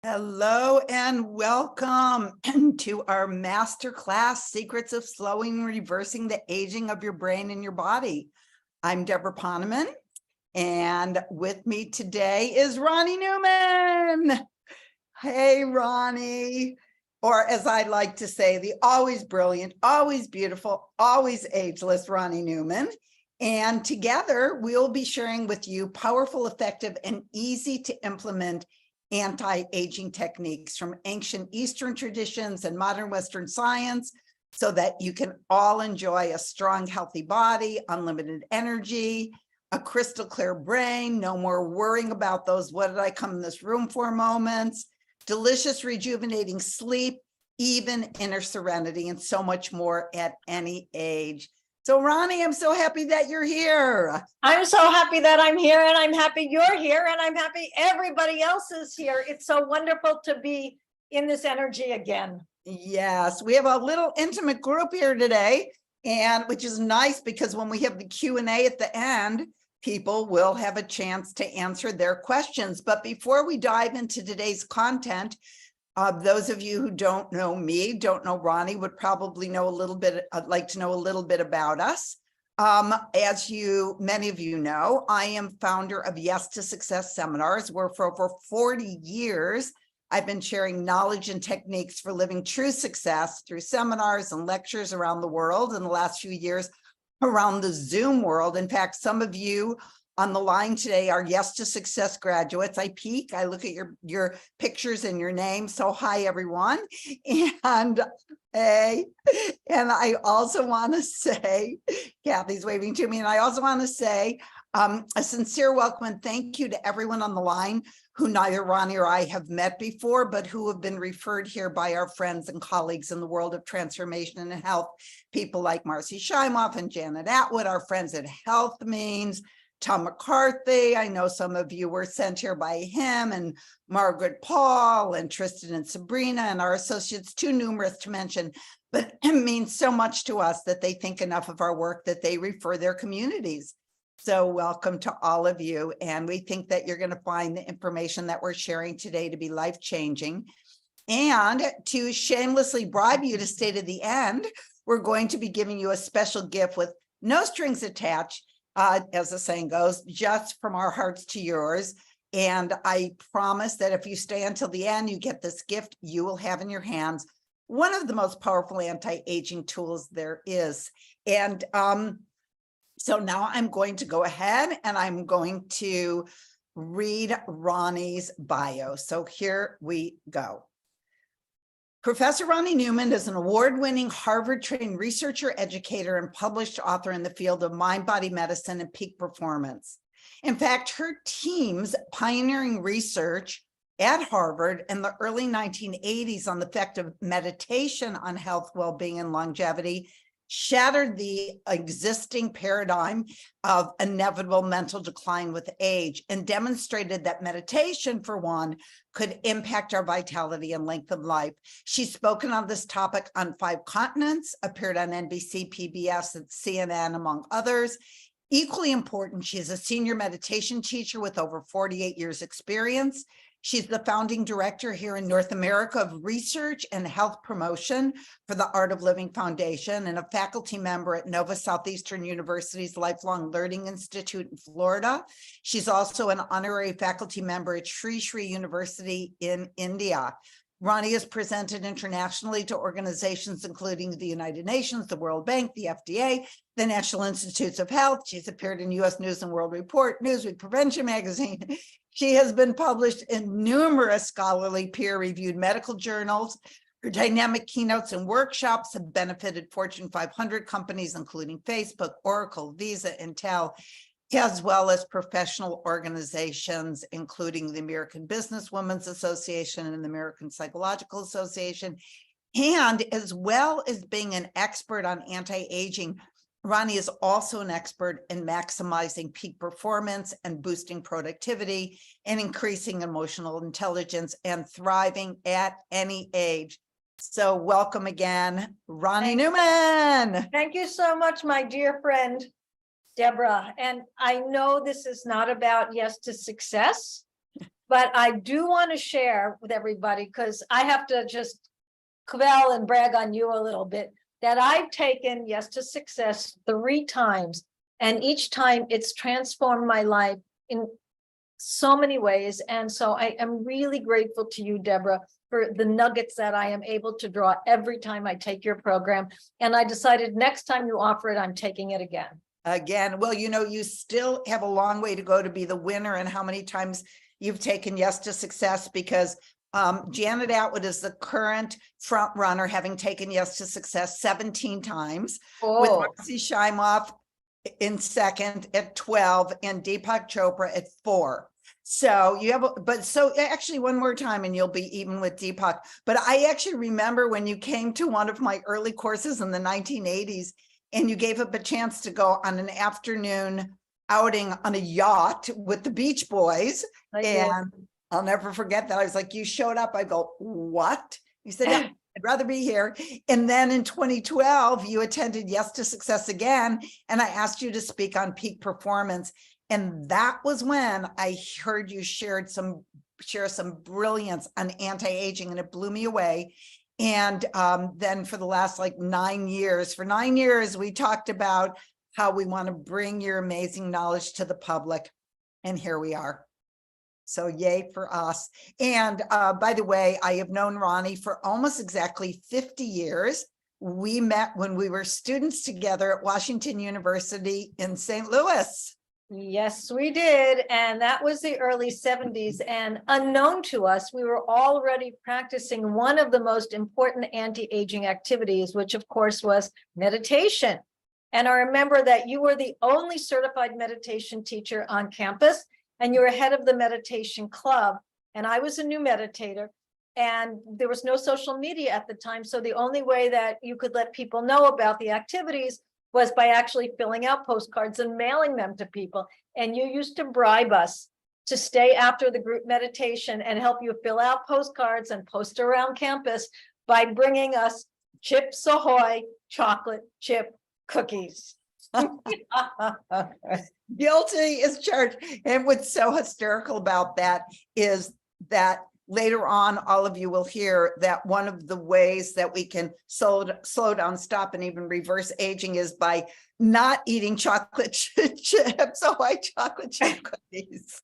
Hello and welcome to our masterclass, Secrets of Slowing and Reversing the Aging of Your Brain and Your Body. I'm Deborah Poneman, and with me today is Ronnie Newman. Hey, Ronnie, or as I like to say, the always brilliant, always beautiful, always ageless Ronnie Newman. And together we'll be sharing with you powerful, effective, and easy to implement anti-aging techniques from ancient Eastern traditions and modern Western science so that you can all enjoy a strong, healthy body, unlimited energy, a crystal clear brain, no more worrying about those what did I come in this room for moments, delicious, rejuvenating sleep, even inner serenity, and so much more at any age. So Ronnie, I'm so happy that you're here. I'm so happy that I'm here, and I'm happy you're here, and I'm happy everybody else is here. It's so wonderful to be in this energy again. Yes, we have a little intimate group here today, and which is nice because when we have the Q&A at the end, people will have a chance to answer their questions. But before we dive into today's content, those of you who don't know me, don't know Ronnie, would probably know a little bit, like to know a little bit about us. As many of you know, I am founder of Yes to Success seminars, where for over 40 years, I've been sharing knowledge and techniques for living true success through seminars and lectures around the world. In the last few years, around the Zoom world. In fact, some of you on the line today are Yes to Success graduates. I peek, I look at your pictures and your name. So hi, everyone. And hey, and I also want to say, Kathy's waving to me, and I also want to say a sincere welcome and thank you to everyone on the line who neither Ronnie or I have met before, but who have been referred here by our friends and colleagues in the world of transformation and health. People like Marcy Scheimoff and Janet Atwood, our friends at Health Means, Tom McCarthy. I know some of you were sent here by him, and Margaret Paul and Tristan and Sabrina and our associates, too numerous to mention, but it means so much to us that they think enough of our work that they refer their communities. So welcome to all of you. And we think that you're going to find the information that we're sharing today to be life-changing. And to shamelessly bribe you to stay to the end, we're going to be giving you a special gift with no strings attached, as the saying goes, just from our hearts to yours. And I promise that if you stay until the end, you get this gift you will have in your hands, one of the most powerful anti-aging tools there is. And so now I'm going to go ahead and I'm going to read Ronnie's bio. So here we go. Professor Ronnie Newman is an award-winning Harvard-trained researcher, educator, and published author in the field of mind-body medicine and peak performance. In fact, her team's pioneering research at Harvard in the early 1980s on the effect of meditation on health, well-being, and longevity shattered the existing paradigm of inevitable mental decline with age and demonstrated that meditation, for one, could impact our vitality and length of life. She's spoken on this topic on 5 continents, appeared on NBC, PBS, and CNN, among others. Equally important, she is a senior meditation teacher with over 48 years experience. She's the founding director here in North America of Research and Health Promotion for the Art of Living Foundation and a faculty member at Nova Southeastern University's Lifelong Learning Institute in Florida. She's also an honorary faculty member at Sri Sri University in India. Ronnie is presented internationally to organizations including the United Nations, the World Bank, the FDA, the National Institutes of Health. She's appeared in U.S. News and World Report, Newsweek, Prevention Magazine. She has been published in numerous scholarly peer-reviewed medical journals. Her dynamic keynotes and workshops have benefited Fortune 500 companies, including Facebook, Oracle, Visa, Intel, as well as professional organizations, including the American Businesswomen's Association and the American Psychological Association. And as well as being an expert on anti-aging, Ronnie is also an expert in maximizing peak performance and boosting productivity and increasing emotional intelligence and thriving at any age. So welcome again, Ronnie Newman. Thank you so much, my dear friend, Deborah. And I know this is not about Yes to Success, But I do want to share with everybody, because I have to just quell and brag on you a little bit, that I've taken Yes to Success 3 times, and each time it's transformed my life in so many ways. And so I am really grateful to you, Deborah, for the nuggets that I am able to draw every time I take your program. And I decided next time you offer it, I'm taking it again. Again, well, you still have a long way to go to be the winner, and how many times you've taken Yes to Success, because Janet Atwood is the current front runner, having taken Yes to Success 17 times, with Marcy Shimoff in second at 12 and Deepak Chopra at 4. So you have, so actually one more time and you'll be even with Deepak. But I actually remember when you came to one of my early courses in the 1980s, and you gave up a chance to go on an afternoon outing on a yacht with the Beach Boys. And I'll never forget that. I was like, you showed up. I go, what? You said, yeah, I'd rather be here. And then in 2012, you attended Yes to Success again. And I asked you to speak on peak performance. And that was when I heard you share some brilliance on anti-aging, and it blew me away. And then for the last 9 years, we talked about how we want to bring your amazing knowledge to the public. And here we are. So yay for us. And by the way, I have known Ronnie for almost exactly 50 years. We met when we were students together at Washington University in St. Louis. Yes, we did. And that was the early 70s. And unknown to us, we were already practicing one of the most important anti-aging activities, which of course was meditation. And I remember that you were the only certified meditation teacher on campus, and you were head of the meditation club. And I was a new meditator, and there was no social media at the time. So the only way that you could let people know about the activities was by actually filling out postcards and mailing them to people. And you used to bribe us to stay after the group meditation and help you fill out postcards and post around campus by bringing us Chips Ahoy chocolate chip cookies. Guilty as charged. And what's so hysterical about that is that later on, all of you will hear that one of the ways that we can slow down, stop, and even reverse aging is by not eating chocolate chips, chocolate chip cookies.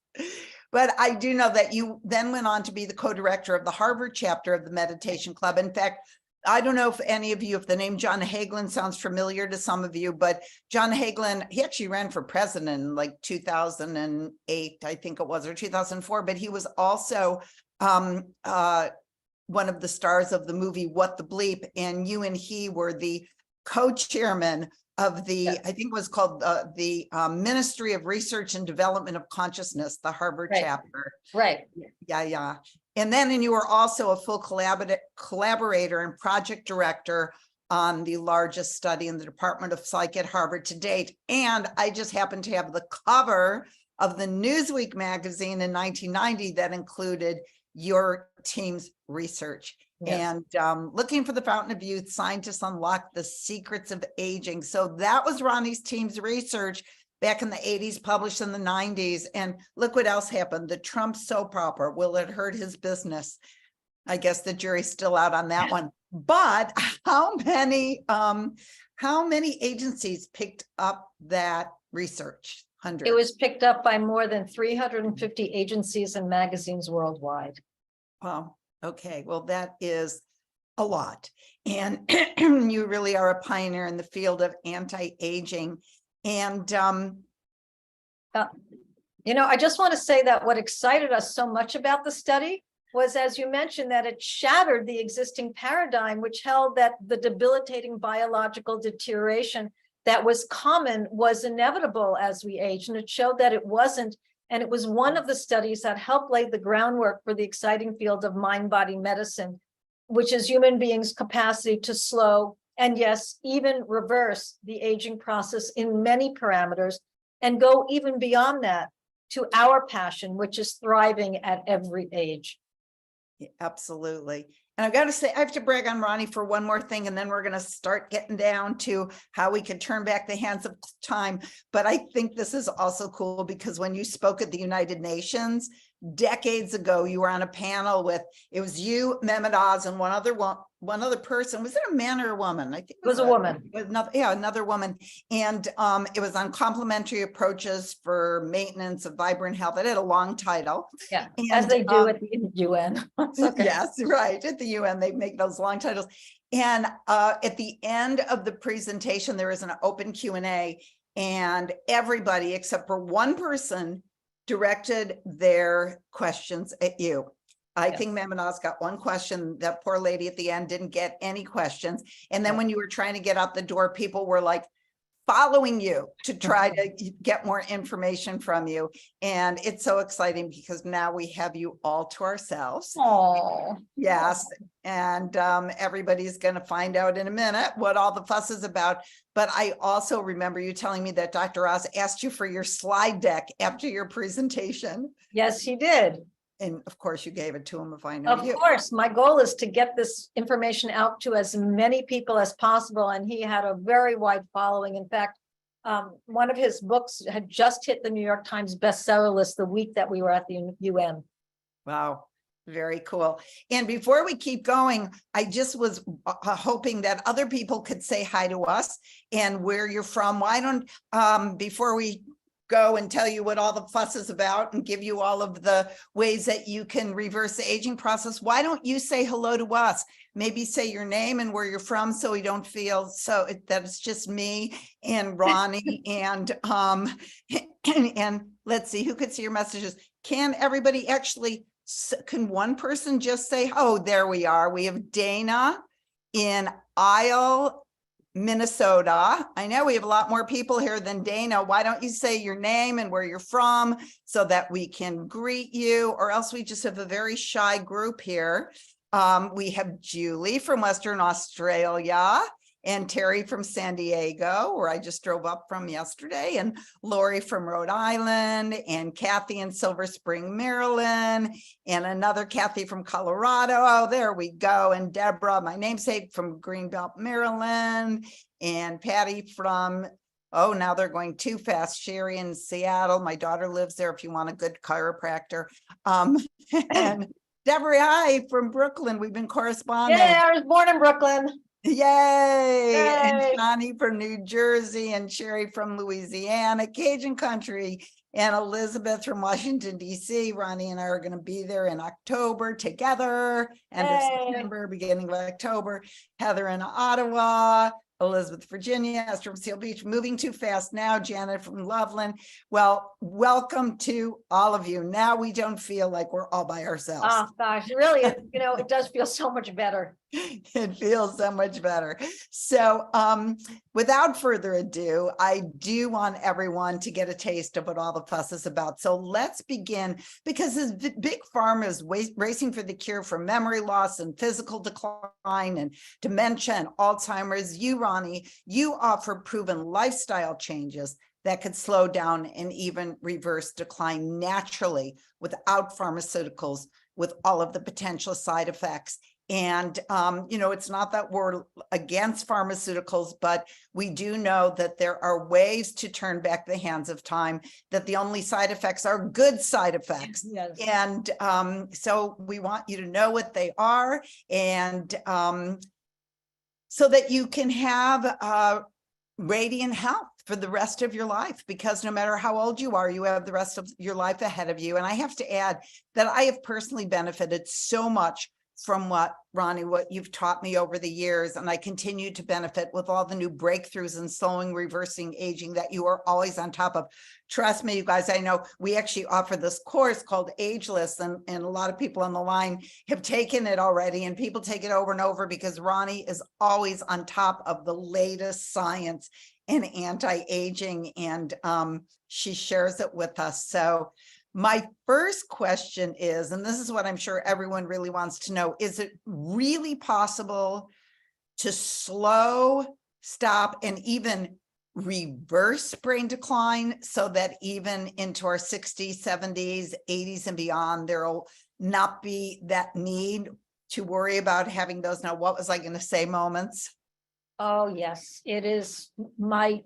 But I do know that you then went on to be the co-director of the Harvard chapter of the Meditation Club. In fact, I don't know if any of you, if the name John Hagelin sounds familiar to some of you, but John Hagelin, he actually ran for president in 2008, I think it was, or 2004, but he was also one of the stars of the movie What the Bleep, and you and he were the co-chairman of the, I think it was called the Ministry of Research and Development of Consciousness, the Harvard chapter. Right. Yeah. And you were also a full collaborator and project director on the largest study in the Department of Psych at Harvard to date. And I just happened to have the cover of the Newsweek magazine in 1990 that included your team's research. Yes. And looking for the fountain of youth, scientists unlock the secrets of aging. So that was Ronnie's team's research back in the 80s, published in the 90s. And look what else happened. The Trump soap opera, will it hurt his business? I guess the jury's still out on that one. But how many agencies picked up that research? Hundreds. It was picked up by more than 350 agencies and magazines worldwide. Wow. Okay. Well, that is a lot. And you really are a pioneer in the field of anti-aging. And, I just want to say that what excited us so much about the study was, as you mentioned, that it shattered the existing paradigm, which held that the debilitating biological deterioration that was common was inevitable as we age. And it showed that it wasn't. And it was one of the studies that helped lay the groundwork for the exciting field of mind-body medicine, which is human beings' capacity to slow and, yes, even reverse the aging process in many parameters, and go even beyond that to our passion, which is thriving at every age. Yeah, absolutely. And I've got to say, I have to brag on Ronnie for one more thing, and then we're going to start getting down to how we can turn back the hands of time. But I think this is also cool because when you spoke at the United Nations, decades ago, you were on a panel with, it was you, Mehmet Oz, and one other person. Was it a man or a woman? I think It was a woman. Another woman. And it was on complementary approaches for maintenance of vibrant health. It had a long title. Yeah, And, as they do at the UN. It's okay. yes, right. At the UN, they make those long titles. And at the end of the presentation, there is an open Q&A, and everybody except for one person directed their questions at you. I think Mehmet Oz got one question. That poor lady at the end didn't get any questions. And then when you were trying to get out the door, people were like following you to try to get more information from you. And it's so exciting because now we have you all to ourselves. Oh, Yes. And everybody's going to find out in a minute what all the fuss is about. But I also remember you telling me that Dr. Oz asked you for your slide deck after your presentation. yes, he did. And of course, you gave it to him if I know you. Of course, my goal is to get this information out to as many people as possible, and he had a very wide following. In fact, one of his books had just hit the New York Times bestseller list the week that we were at the UN. Wow. Very cool. And before we keep going, I just was hoping that other people could say hi to us and where you're from. Why don't, before we go and tell you what all the fuss is about and give you all of the ways that you can reverse the aging process, why don't you say hello to us? Maybe say your name and where you're from, so we don't feel that it's just me and Ronnie and and let's see who could see your messages. Can everybody actually, can one person just say, oh, there we are. We have Dana in Isle, Minnesota. I know we have a lot more people here than Dana. Why don't you say your name and where you're from so that we can greet you, or else we just have a very shy group here. We have Julie from Western Australia and Terry from San Diego, where I just drove up from yesterday, and Lori from Rhode Island, and Kathy in Silver Spring, Maryland, and another Kathy from Colorado. Oh, there we go. And Deborah, my namesake, from Greenbelt, Maryland, and Patty from, oh, now they're going too fast, Sherry in Seattle. My daughter lives there if you want a good chiropractor. And Deborah, hi, from Brooklyn. We've been corresponding. Yeah, I was born in Brooklyn. Yay! Yay. And Johnny from New Jersey, and Sherry from Louisiana, Cajun country, and Elizabeth from Washington, D.C. Ronnie and I are going to be there in October together, end of September, beginning of October. Heather in Ottawa, Elizabeth, Virginia, Esther from Seal Beach, moving too fast now, Janet from Loveland. Well, welcome to all of you. Now we don't feel like we're all by ourselves. Oh gosh, really, it does feel so much better. It feels so much better. So without further ado, I do want everyone to get a taste of what all the fuss is about. So let's begin, because as big pharma is racing for the cure for memory loss and physical decline and dementia and Alzheimer's, you, Ronnie, you offer proven lifestyle changes that could slow down and even reverse decline naturally without pharmaceuticals, with all of the potential side effects. And, it's not that we're against pharmaceuticals, but we do know that there are ways to turn back the hands of time, that the only side effects are good side effects. Yes. And so we want you to know what they are, and so that you can have radiant health for the rest of your life, because no matter how old you are, you have the rest of your life ahead of you. And I have to add that I have personally benefited so much from what you've taught me over the years, and I continue to benefit with all the new breakthroughs in slowing, reversing aging that you are always on top of. Trust me, you guys, I know we actually offer this course called Ageless, and a lot of people on the line have taken it already, and people take it over and over because Ronnie is always on top of the latest science in anti-aging, and she shares it with us. So my first question is, and this is what I'm sure everyone really wants to know, is it really possible to slow, stop, and even reverse brain decline so that even into our 60s, 70s, 80s, and beyond, there will not be that need to worry about having those, now what was I going to say, moments? Oh, yes, it is my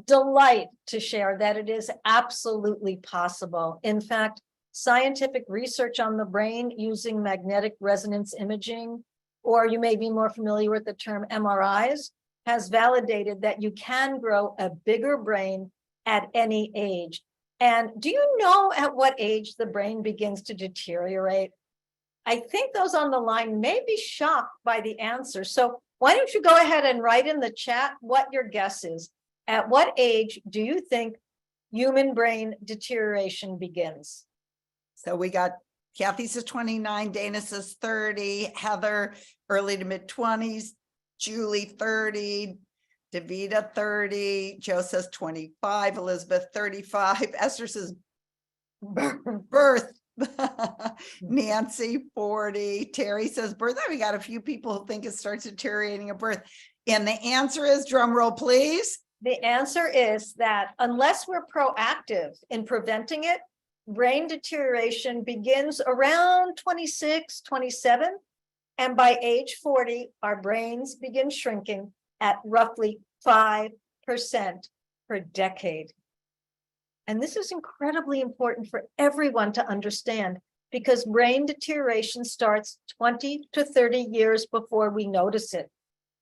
delight to share that it is absolutely possible. In fact, scientific research on the brain using magnetic resonance imaging, or you may be more familiar with the term MRIs, has validated that you can grow a bigger brain at any age. And do you know at what age the brain begins to deteriorate? I think those on the line may be shocked by the answer. So why don't you go ahead and write in the chat what your guess is? At what age do you think human brain deterioration begins? So we got Kathy says 29, Dana says 30, Heather early to mid 20s, Julie 30, Davida 30, Joe says 25, Elizabeth 35, Esther says birth. Nancy 40, Terry says birth. We got a few people who think it starts deteriorating at birth. And the answer is, drum roll, please. The answer is that unless we're proactive in preventing it, brain deterioration begins around 26, 27. And by age 40, our brains begin shrinking at roughly 5% per decade. And this is incredibly important for everyone to understand, because brain deterioration starts 20 to 30 years before we notice it.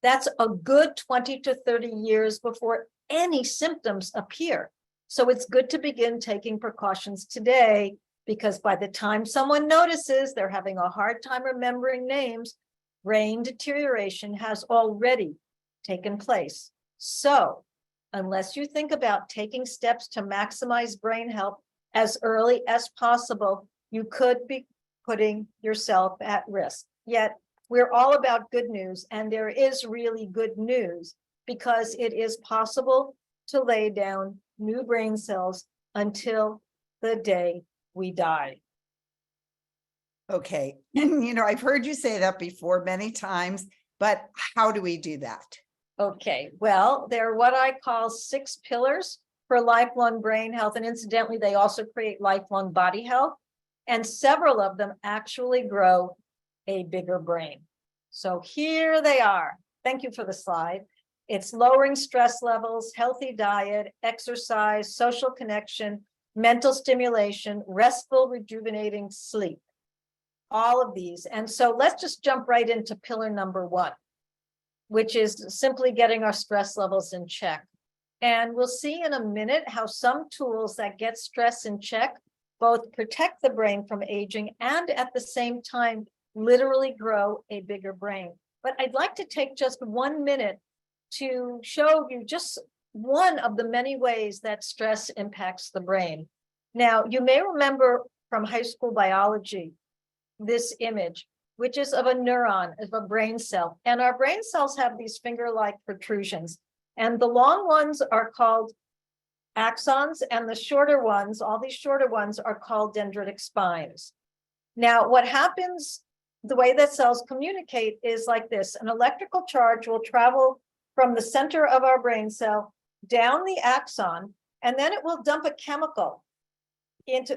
That's a good 20 to 30 years before any symptoms appear. So it's good to begin taking precautions today, because by the time someone notices they're having a hard time remembering names, brain deterioration has already taken place. So unless you think about taking steps to maximize brain health as early as possible, you could be putting yourself at risk. Yet we're all about good news, and there is really good news, because it is possible to lay down new brain cells until the day we die. Okay. And I've heard you say that before many times, but how do we do that? Okay, well, they're what I call 6 pillars for lifelong brain health. And incidentally, they also create lifelong body health. And several of them actually grow a bigger brain. So here they are. Thank you for the slide. It's lowering stress levels, healthy diet, exercise, social connection, mental stimulation, restful, rejuvenating sleep. All of these. And so let's just jump right into pillar number 1, which is simply getting our stress levels in check. And we'll see in a minute how some tools that get stress in check both protect the brain from aging and at the same time literally grow a bigger brain. But I'd like to take just 1 minute to show you just one of the many ways that stress impacts the brain. Now, you may remember from high school biology this image, which is of a neuron, of a brain cell. And our brain cells have these finger-like protrusions. And the long ones are called axons, and the shorter ones, all these shorter ones, are called dendritic spines. Now, what happens, the way that cells communicate is like this. An electrical charge will travel from the center of our brain cell down the axon, and then it will dump a chemical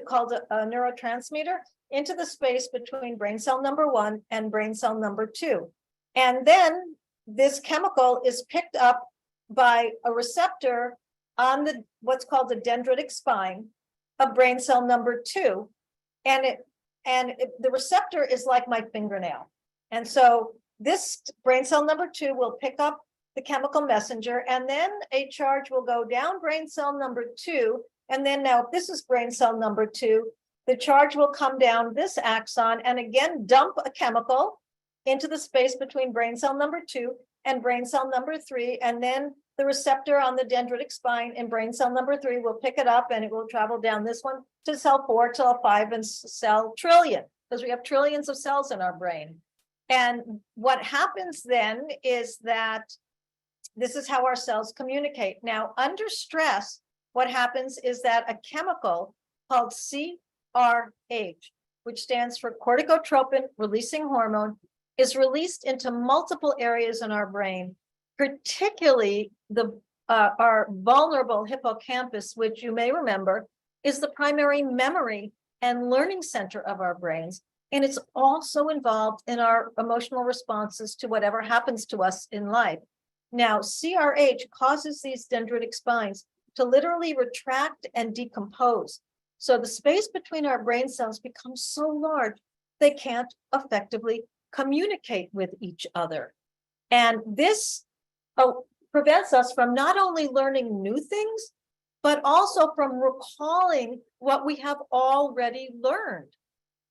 called a neurotransmitter into the space between brain cell number 1 and brain cell number 2. And then this chemical is picked up by a receptor on what's called the dendritic spine of brain cell number 2. And the receptor is like my fingernail. And so this brain cell number 2 will pick up the chemical messenger, and then a charge will go down brain cell number 2. And then now, if this is brain cell number 2, the charge will come down this axon and again dump a chemical into the space between brain cell number 2 and brain cell number 3. And then the receptor on the dendritic spine in brain cell number 3 will pick it up, and it will travel down this one to cell 4, cell 5, and cell trillion, because we have trillions of cells in our brain. And what happens then is that this is how our cells communicate. Now, under stress, what happens is that a chemical called CRH, which stands for corticotropin releasing hormone, is released into multiple areas in our brain, particularly our vulnerable hippocampus, which you may remember is the primary memory and learning center of our brains. And it's also involved in our emotional responses to whatever happens to us in life. Now, CRH causes these dendritic spines to literally retract and decompose. So the space between our brain cells becomes so large, they can't effectively communicate with each other. And this prevents us from not only learning new things, but also from recalling what we have already learned.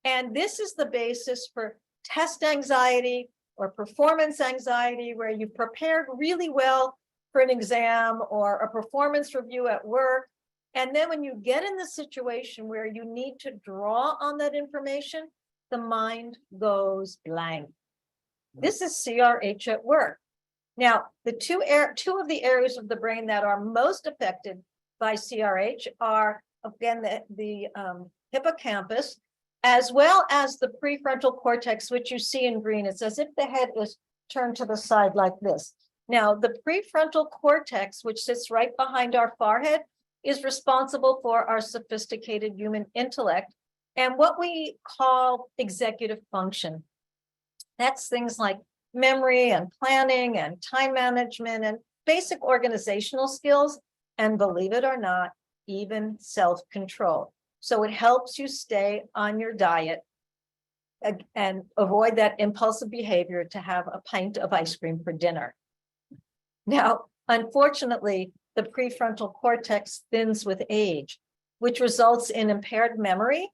And this is the basis for test anxiety or performance anxiety, where you've prepared really well for an exam or a performance review at work. And then when you get in the situation where you need to draw on that information, the mind goes blank. This is CRH at work. Now, the two of the areas of the brain that are most affected by CRH are, again, the hippocampus, as well as the prefrontal cortex, which you see in green. It's as if the head is turned to the side like this. Now, the prefrontal cortex, which sits right behind our forehead, is responsible for our sophisticated human intellect and what we call executive function. That's things like memory and planning and time management and basic organizational skills, and believe it or not, even self-control. So it helps you stay on your diet and avoid that impulsive behavior to have a pint of ice cream for dinner. Now, unfortunately, the prefrontal cortex thins with age, which results in impaired memory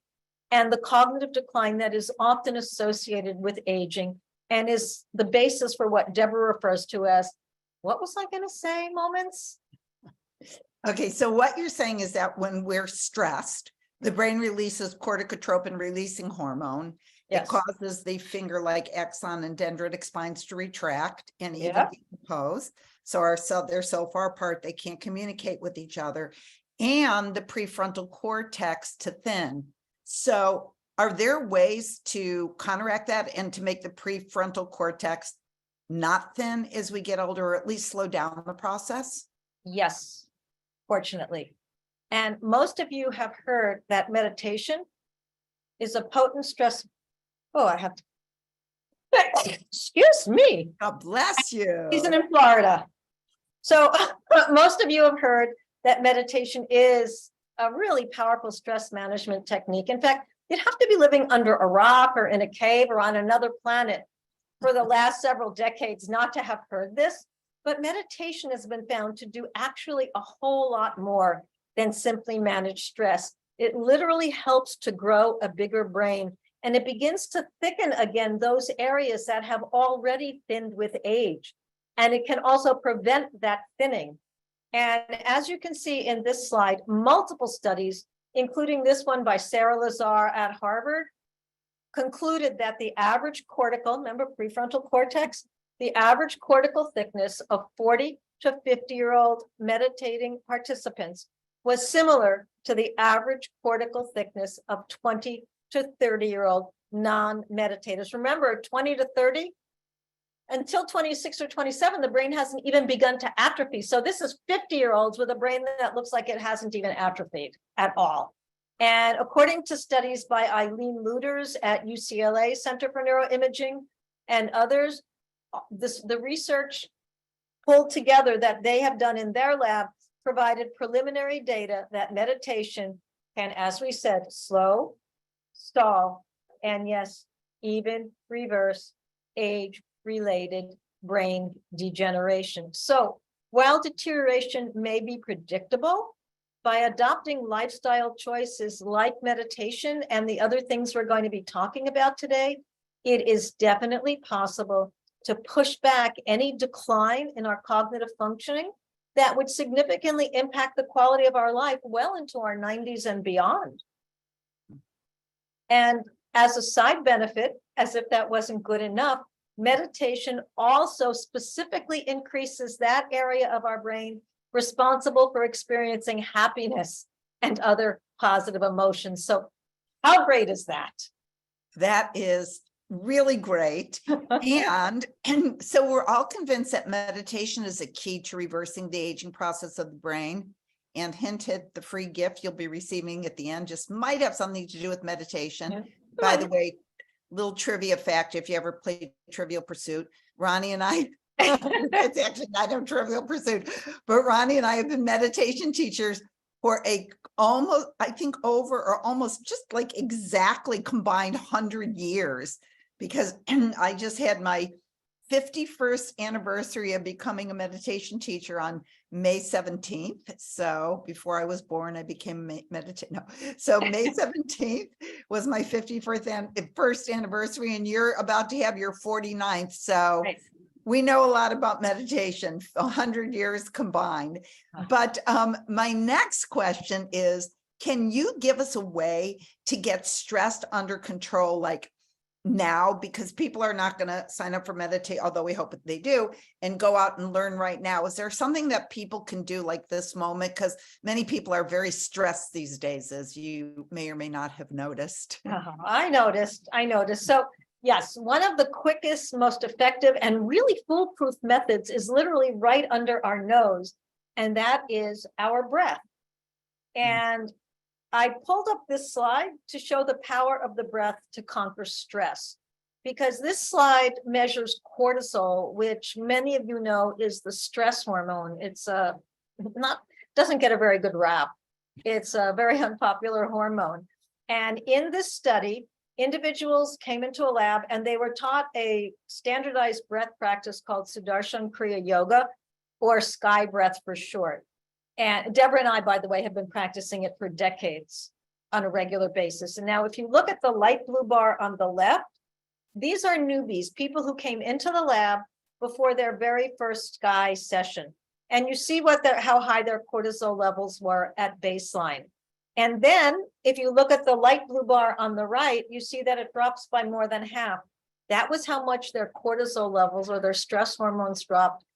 and the cognitive decline that is often associated with aging and is the basis for what Deborah refers to as, what was I going to say, moments? Okay, so what you're saying is that when we're stressed, the brain releases corticotropin releasing hormone. Yes. It causes the finger-like axon and dendritic spines to retract and even Yep. decompose. So they're so far apart, they can't communicate with each other, and the prefrontal cortex to thin. So are there ways to counteract that and to make the prefrontal cortex not thin as we get older, or at least slow down the process? Yes, fortunately. And most of you have heard that meditation is a potent stress. Oh, I have to. Excuse me. God bless you. He's in Florida. So most of you have heard that meditation is a really powerful stress management technique. In fact, you'd have to be living under a rock or in a cave or on another planet for the last several decades not to have heard this. But meditation has been found to do actually a whole lot more than simply manage stress. It literally helps to grow a bigger brain, and it begins to thicken again those areas that have already thinned with age. And it can also prevent that thinning. And as you can see in this slide, multiple studies, including this one by Sarah Lazar at Harvard, concluded that the average cortical, remember prefrontal cortex, the average cortical thickness of 40 to 50-year-old meditating participants was similar to the average cortical thickness of 20 to 30-year-old non-meditators. Remember, 20 to 30, until 26 or 27, the brain hasn't even begun to atrophy. So this is 50-year-olds with a brain that looks like it hasn't even atrophied at all. And according to studies by Eileen Luders at UCLA Center for Neuroimaging and others, the research pulled together that they have done in their lab provided preliminary data that meditation can, as we said, slow, stall, and yes, even reverse age-related brain degeneration. So while deterioration may be predictable, by adopting lifestyle choices like meditation and the other things we're going to be talking about today, it is definitely possible to push back any decline in our cognitive functioning that would significantly impact the quality of our life well into our 90s and beyond. And as a side benefit, as if that wasn't good enough, meditation also specifically increases that area of our brain responsible for experiencing happiness and other positive emotions. So how great is that? That is really great. And so we're all convinced that meditation is a key to reversing the aging process of the brain. And hinted, the free gift you'll be receiving at the end just might have something to do with meditation. Yeah. By the way, little trivia fact, if you ever played Trivial Pursuit, Ronnie and I, it's actually not a Trivial Pursuit, but Ronnie and I have been meditation teachers for a almost, I think over or almost just like exactly combined 100 years, because I just had my 51st anniversary of becoming a meditation teacher on May 17th. So before I was born, I became So May 17th was my 51st and first anniversary, and you're about to have your 49th. So Right. we know a lot about meditation, 100 years combined. But my next question is, can you give us a way to get stress under control, like now, because people are not going to sign up for meditate, although we hope they do, and go out and learn right now? Is there something that people can do like this moment? Because many people are very stressed these days, as you may or may not have noticed. I noticed. So yes, one of the quickest, most effective, and really foolproof methods is literally right under our nose, and that is our breath. And I pulled up this slide to show the power of the breath to conquer stress, because this slide measures cortisol, which many of you know is the stress hormone. It's doesn't get a very good rap. It's a very unpopular hormone. And in this study, individuals came into a lab and they were taught a standardized breath practice called Sudarshan Kriya Yoga, or sky breath for short. And Deborah and I, by the way, have been practicing it for decades on a regular basis. And now if you look at the light blue bar on the left, these are newbies, people who came into the lab before their very first sky session. And you see how high their cortisol levels were at baseline. And then if you look at the light blue bar on the right, you see that it drops by more than half. That was how much their cortisol levels or their stress hormones dropped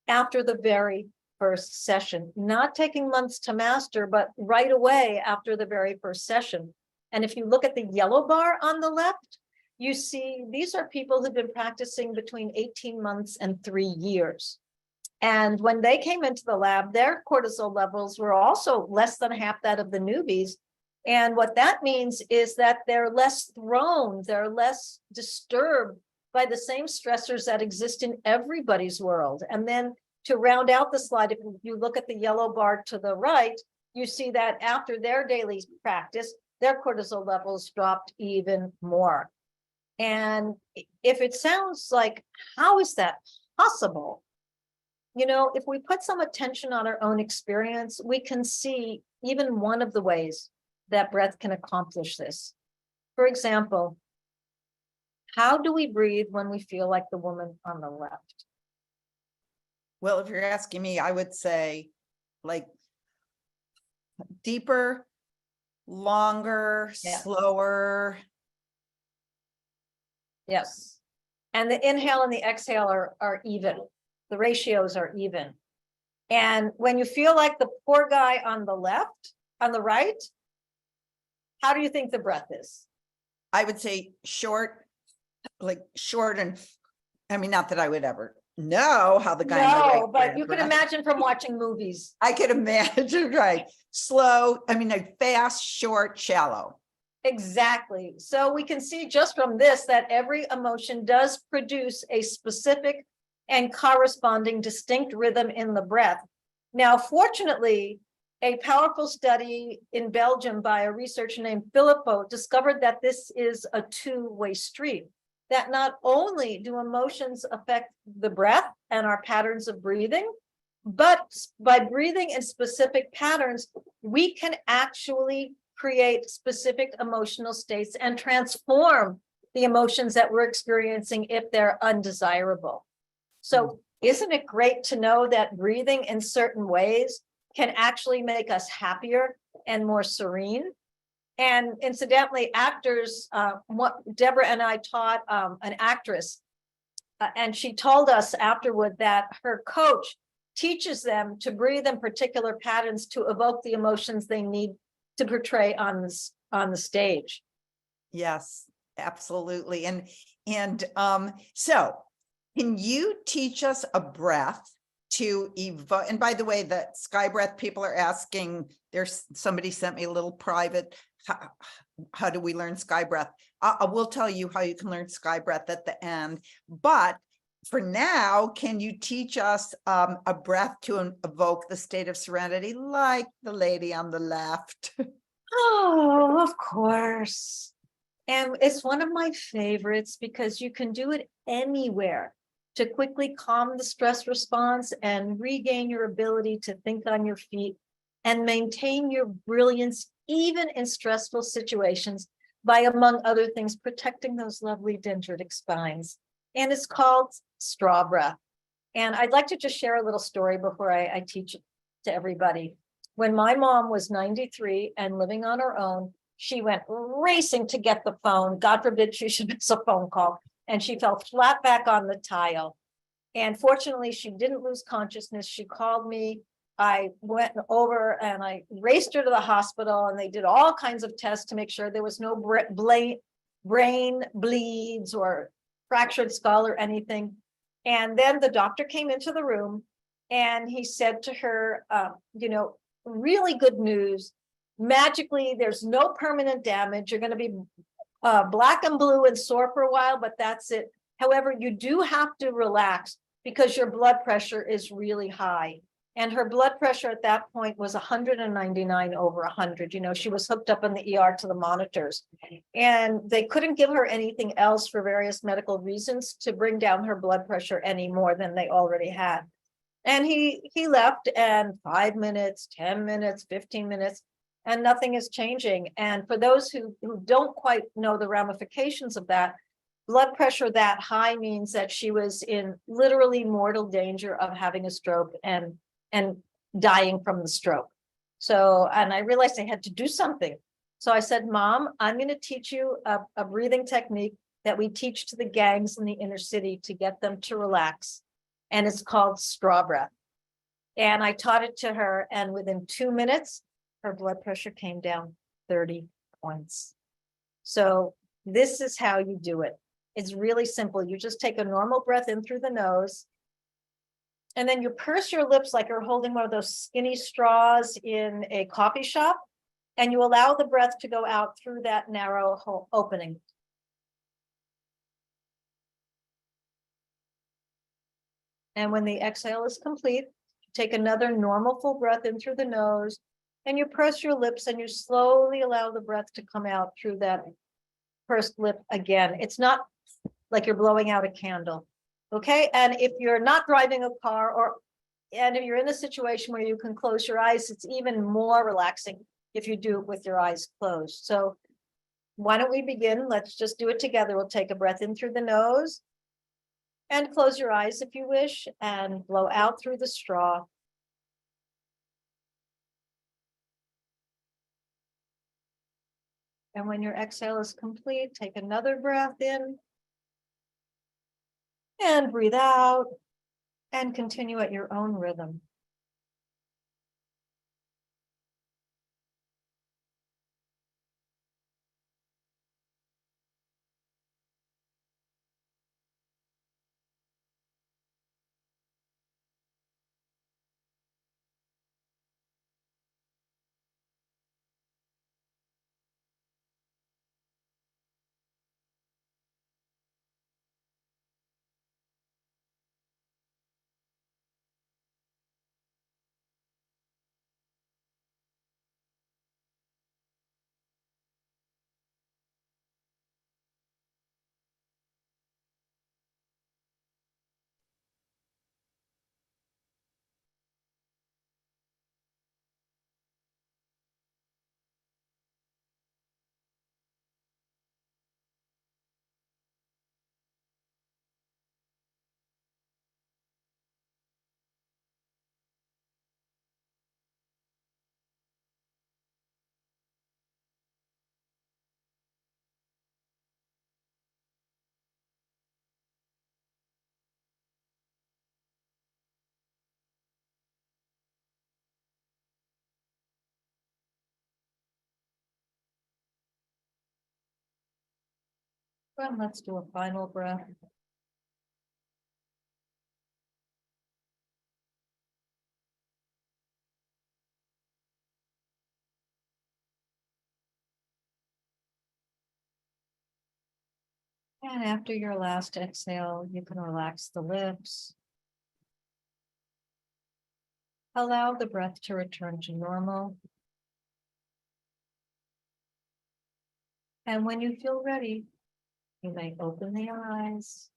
after the very first session, not taking months to master, but right away after the very first session. And if you look at the yellow bar on the left, you see these are people who've been practicing between 18 months and 3 years. And when they came into the lab, their cortisol levels were also less than half that of the newbies. And what that means is that they're less thrown, they're less disturbed by the same stressors that exist in everybody's world. And then to round out the slide, if you look at the yellow bar to the right, you see that after their daily practice, their cortisol levels dropped even more. And if it sounds like, how is that possible? You know, if we put some attention on our own experience, we can see even one of the ways that breath can accomplish this. For example, how do we breathe when we feel like the woman on the left? Well, if you're asking me, I would say like deeper, longer, slower. Yes. And the inhale and the exhale are even. The ratios are even. And when you feel like the poor guy on the left, on the right, how do you think the breath is? I would say short, like short, and I mean, not that I would ever know how the guy. No, but you can imagine from watching movies. I could imagine, right? Slow, I mean, like fast, short, shallow. Exactly. So we can see just from this that every emotion does produce a specific and corresponding distinct rhythm in the breath. Now, fortunately, a powerful study in Belgium by a researcher named Filippo discovered that this is a two-way street, that not only do emotions affect the breath and our patterns of breathing, but by breathing in specific patterns, we can actually create specific emotional states and transform the emotions that we're experiencing if they're undesirable. So isn't it great to know that breathing in certain ways can actually make us happier and more serene? And incidentally, actors, what Deborah and I taught an actress, and she told us afterward that her coach teaches them to breathe in particular patterns to evoke the emotions they need to portray on the stage. Yes, absolutely. And so can you teach us a breath to evoke? And by the way, the sky breath people are asking, there's somebody sent me a little private, how do we learn sky breath? I will tell you how you can learn sky breath at the end, but for now, can you teach us a breath to evoke the state of serenity, like the lady on the left? Oh, of course. And it's one of my favorites because you can do it anywhere to quickly calm the stress response and regain your ability to think on your feet and maintain your brilliance, even in stressful situations, by, among other things, protecting those lovely dendritic spines. And it's called straw breath. And I'd like to just share a little story before I teach it to everybody. When my mom was 93 and living on her own, she went racing to get the phone. God forbid she should miss a phone call. And she fell flat back on the tile. And fortunately, she didn't lose consciousness. She called me. I went over and I raced her to the hospital, and they did all kinds of tests to make sure there was no brain bleeds or fractured skull or anything. And then the doctor came into the room and he said to her, really good news. Magically, there's no permanent damage. You're going to be black and blue and sore for a while, but that's it. However, you do have to relax because your blood pressure is really high. And her blood pressure at that point was 199 over 100. She was hooked up in the ER to the monitors. And they couldn't give her anything else for various medical reasons to bring down her blood pressure any more than they already had. And he left, and 5 minutes, 10 minutes, 15 minutes, and nothing is changing. And for those who don't quite know the ramifications of that, blood pressure that high means that she was in literally mortal danger of having a stroke and dying from the stroke. So, and I realized I had to do something. So I said, Mom, I'm going to teach you a breathing technique that we teach to the gangs in the inner city to get them to relax. And it's called straw breath. And I taught it to her, and within 2 minutes, her blood pressure came down 30 points. So this is how you do it. It's really simple. You just take a normal breath in through the nose, and then you purse your lips like you're holding one of those skinny straws in a coffee shop, and you allow the breath to go out through that narrow hole opening. And when the exhale is complete, take another normal full breath in through the nose, and you press your lips and you slowly allow the breath to come out through that pursed lip again. It's not like you're blowing out a candle. Okay. And if you're not driving a car, and if you're in a situation where you can close your eyes, it's even more relaxing if you do it with your eyes closed. So why don't we begin? Let's just do it together. We'll take a breath in through the nose and close your eyes if you wish, and blow out through the straw. And when your exhale is complete, take another breath in and breathe out, and continue at your own rhythm. And let's do a final breath. And after your last exhale, you can relax the lips. Allow the breath to return to normal. And when you feel ready, you may open the eyes.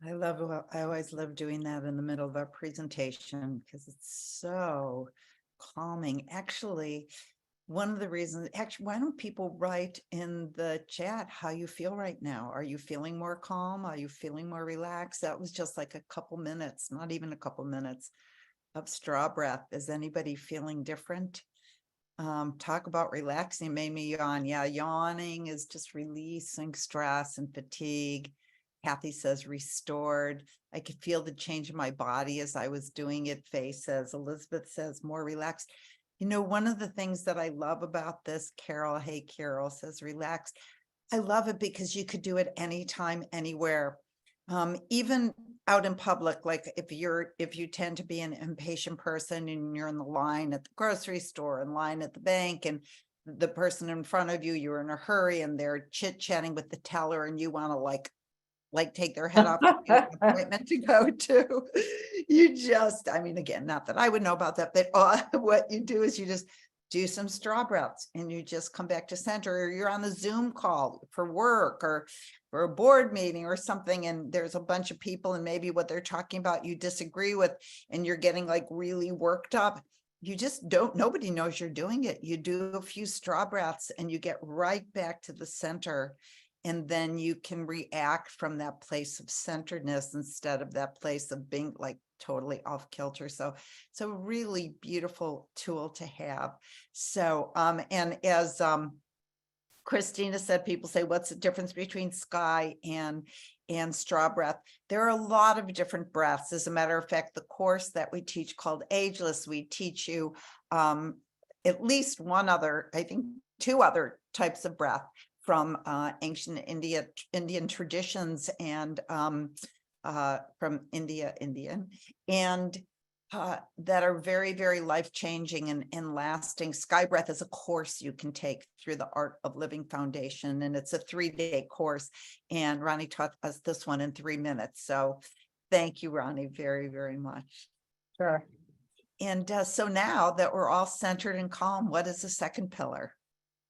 I always love doing that in the middle of our presentation because it's so calming. Actually, one of the reasons, why don't people write in the chat how you feel right now? Are you feeling more calm? Are you feeling more relaxed? That was just like a couple minutes, not even a couple minutes of straw breath. Is anybody feeling different? Talk about relaxing made me yawn. Yeah, yawning is just releasing stress and fatigue. Kathy says restored. I could feel the change in my body as I was doing it. Faye says, Elizabeth says more relaxed. You know, one of the things that I love about this, Carol, hey, Carol says relaxed. I love it because you could do it anytime, anywhere. Even out in public, like if you tend to be an impatient person and you're in the line at the grocery store, in line at the bank, and the person in front of you, you're in a hurry and they're chit-chatting with the teller and you want to like take their head off the appointment to go to. You just, I mean, again, not that I would know about that, but what you do is you just do some straw breaths and you just come back to center, or you're on the Zoom call for work or for a board meeting or something, and there's a bunch of people and maybe what they're talking about you disagree with and you're getting like really worked up. You just nobody knows you're doing it. You do a few straw breaths and you get right back to the center. And then you can react from that place of centeredness instead of that place of being like totally off kilter. So it's a really beautiful tool to have. So, and as Christina said, people say, what's the difference between sky and straw breath? There are a lot of different breaths. As a matter of fact, the course that we teach called Ageless, we teach you at least one other, I think 2 other types of breath from ancient Indian traditions and from Indian, and that are very, very life-changing and lasting. Sky Breath is a course you can take through the Art of Living Foundation, and it's a 3-day course. And Ronnie taught us this one in 3 minutes. So thank you, Ronnie, very, very much. Sure. And so now that we're all centered and calm, what is the second pillar?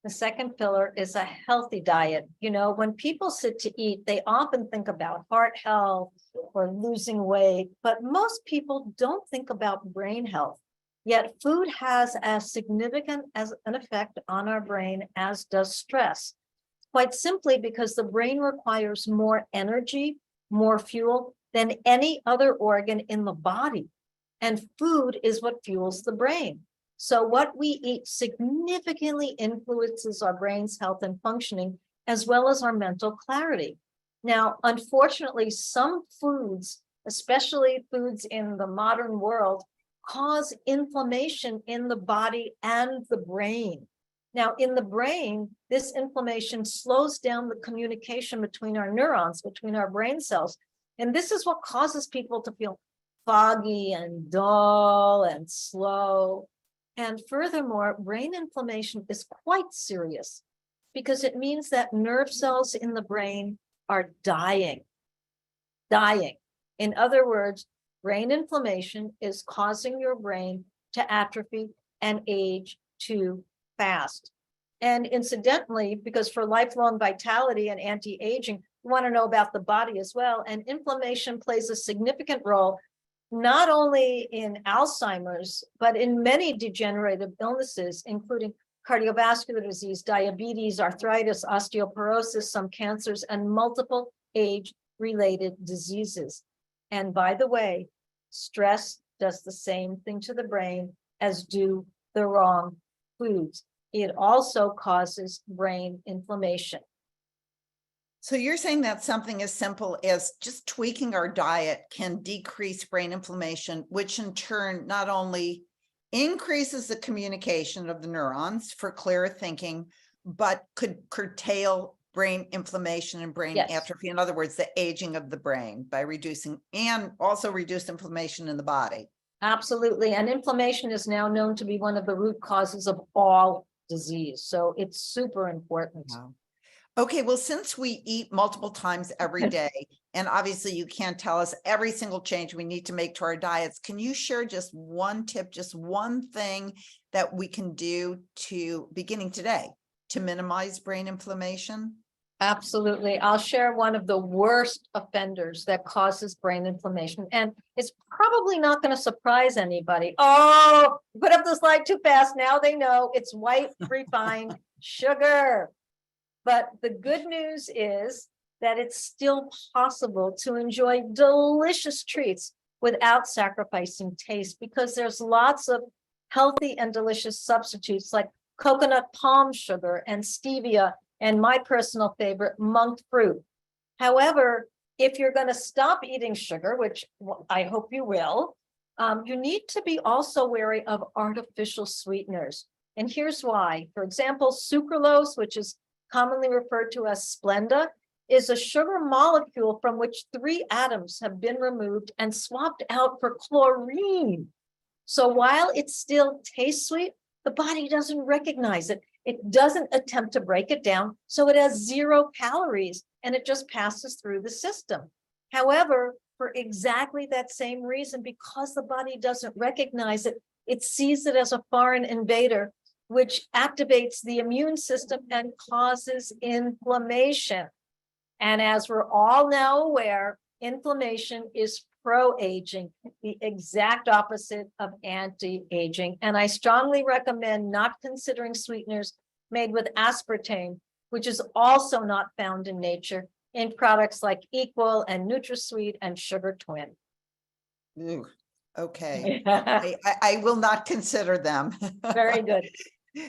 The second pillar is a healthy diet. You know, when people sit to eat, they often think about heart health or losing weight, but most people don't think about brain health. Yet food has as significant as an effect on our brain as does stress. Quite simply because the brain requires more energy, more fuel than any other organ in the body. And food is what fuels the brain. So what we eat significantly influences our brain's health and functioning, as well as our mental clarity. Now, unfortunately, some foods, especially foods in the modern world, cause inflammation in the body and the brain. Now, in the brain, this inflammation slows down the communication between our neurons, between our brain cells. And this is what causes people to feel foggy and dull and slow. And furthermore, brain inflammation is quite serious because it means that nerve cells in the brain are dying. In other words, brain inflammation is causing your brain to atrophy and age too fast. And incidentally, because for lifelong vitality and anti-aging, we want to know about the body as well. And inflammation plays a significant role not only in Alzheimer's, but in many degenerative illnesses, including cardiovascular disease, diabetes, arthritis, osteoporosis, some cancers, and multiple age-related diseases. And by the way, stress does the same thing to the brain as do the wrong foods. It also causes brain inflammation. So you're saying that something as simple as just tweaking our diet can decrease brain inflammation, which in turn not only increases the communication of the neurons for clearer thinking, but could curtail brain inflammation and brain atrophy. In other words, the aging of the brain by reducing and also reduce inflammation in the body. Absolutely. And inflammation is now known to be one of the root causes of all disease. So it's super important. Wow. Okay, well, since we eat multiple times every day, and obviously you can't tell us every single change we need to make to our diets, can you share just one tip, just one thing that we can do to beginning today to minimize brain inflammation? Absolutely. I'll share one of the worst offenders that causes brain inflammation. And it's probably not going to surprise anybody. Oh, put up the slide too fast. Now they know it's white refined sugar. But the good news is that it's still possible to enjoy delicious treats without sacrificing taste, because there's lots of healthy and delicious substitutes like coconut palm sugar and stevia, and my personal favorite, monk fruit. However, if you're going to stop eating sugar, which I hope you will, you need to be also wary of artificial sweeteners. And here's why. For example, sucralose, which is commonly referred to as Splenda, is a sugar molecule from which 3 atoms have been removed and swapped out for chlorine. So while it still tastes sweet, the body doesn't recognize it. It doesn't attempt to break it down, so it has 0 calories and it just passes through the system. However, for exactly that same reason, because the body doesn't recognize it, it sees it as a foreign invader, which activates the immune system and causes inflammation. And as we're all now aware, inflammation is pro-aging, the exact opposite of anti-aging. And I strongly recommend not considering sweeteners made with aspartame, which is also not found in nature, in products like Equal and NutraSweet and Sugar Twin. Ooh, okay. I will not consider them. Very good.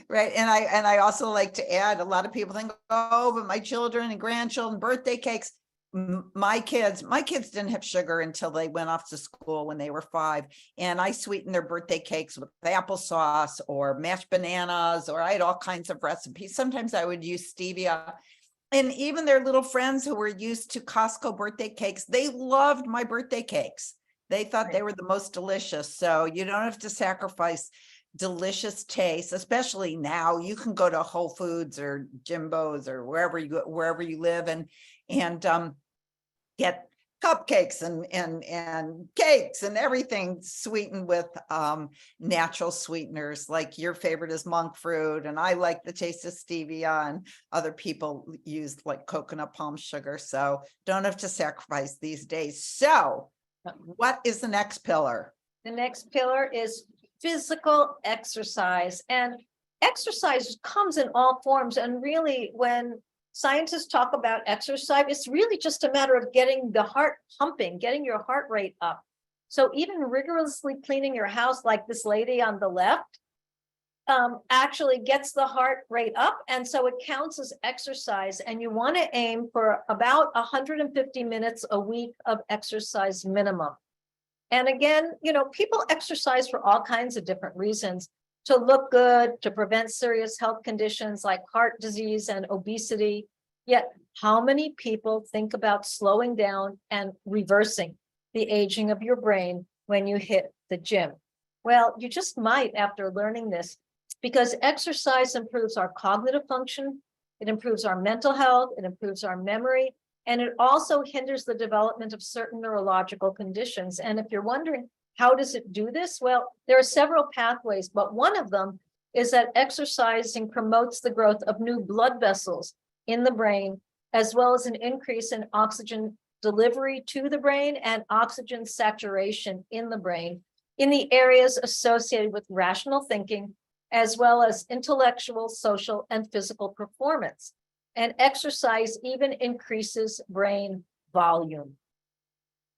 Right. And I also like to add, a lot of people think, oh, but my children and grandchildren, birthday cakes. My kids didn't have sugar until they went off to school when they were 5. And I sweetened their birthday cakes with applesauce or mashed bananas, or I had all kinds of recipes. Sometimes I would use stevia. And even their little friends who were used to Costco birthday cakes, they loved my birthday cakes. They thought they were the most delicious. So you don't have to sacrifice delicious taste, especially now. You can go to Whole Foods or Jimbo's or wherever you live and get cupcakes and cakes and everything sweetened with natural sweeteners. Like your favorite is monk fruit, and I like the taste of stevia, and other people use like coconut palm sugar. So don't have to sacrifice these days. So what is the next pillar? The next pillar is physical exercise. And exercise comes in all forms. And really, when scientists talk about exercise, it's really just a matter of getting the heart pumping, getting your heart rate up. So even rigorously cleaning your house, like this lady on the left, actually gets the heart rate up. And so it counts as exercise. And you want to aim for about 150 minutes a week of exercise minimum. And again, people exercise for all kinds of different reasons: to look good, to prevent serious health conditions like heart disease and obesity. Yet, how many people think about slowing down and reversing the aging of your brain when you hit the gym? Well, you just might after learning this, because exercise improves our cognitive function, it improves our mental health, it improves our memory, and it also hinders the development of certain neurological conditions. And if you're wondering, how does it do this? Well, there are several pathways, but one of them is that exercising promotes the growth of new blood vessels in the brain, as well as an increase in oxygen delivery to the brain and oxygen saturation in the brain in the areas associated with rational thinking, as well as intellectual, social, and physical performance. And exercise even increases brain volume.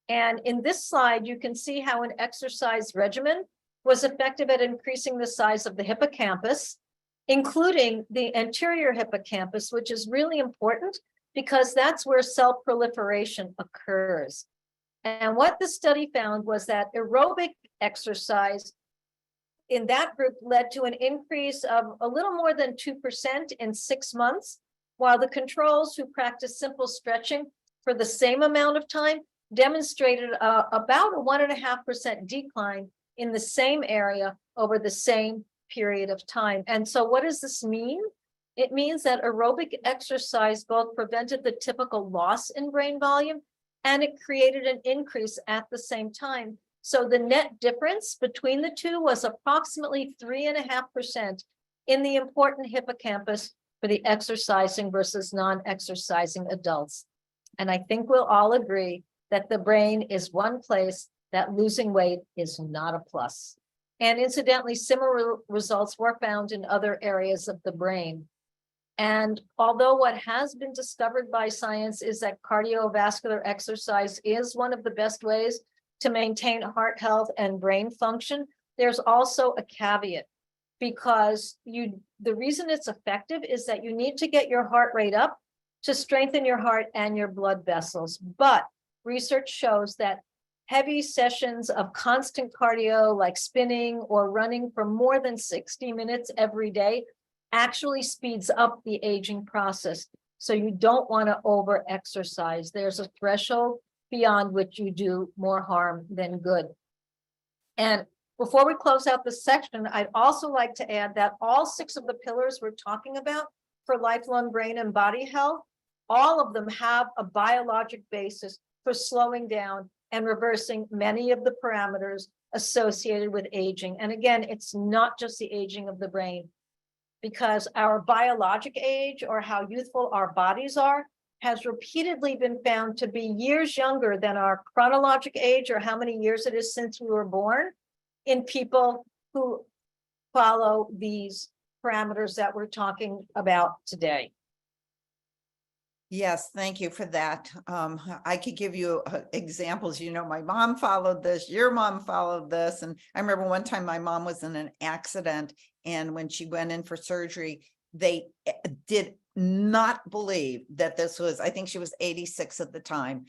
And in this slide, you can see how an exercise regimen was effective at increasing the size of the hippocampus, including the anterior hippocampus, which is really important because that's where cell proliferation occurs. And what the study found was that aerobic exercise in that group led to an increase of a little more than 2% in 6 months, while the controls who practiced simple stretching for the same amount of time demonstrated about a 1.5% decline in the same area over the same period of time. And so what does this mean? It means that aerobic exercise both prevented the typical loss in brain volume and it created an increase at the same time. So the net difference between the two was approximately 3.5% in the important hippocampus for the exercising versus non-exercising adults. And I think we'll all agree that the brain is one place that losing weight is not a plus. And incidentally, similar results were found in other areas of the brain. And although what has been discovered by science is that cardiovascular exercise is one of the best ways to maintain heart health and brain function, there's also a caveat, because the reason it's effective is that you need to get your heart rate up to strengthen your heart and your blood vessels. But research shows that heavy sessions of constant cardio, like spinning or running for more than 60 minutes every day, actually speeds up the aging process. So you don't want to over exercise. There's a threshold beyond which you do more harm than good. And before we close out this section, I'd also like to add that all 6 of the pillars we're talking about for lifelong brain and body health, all of them have a biologic basis for slowing down and reversing many of the parameters associated with aging. And again, it's not just the aging of the brain, because our biologic age, or how youthful our bodies are, has repeatedly been found to be years younger than our chronologic age, or how many years it is since we were born, in people who follow these parameters that we're talking about today. Yes, thank you for that. I could give you examples. You know, my mom followed this, your mom followed this. And I remember one time my mom was in an accident, and when she went in for surgery, they did not believe that this was, I think she was 86 at the time,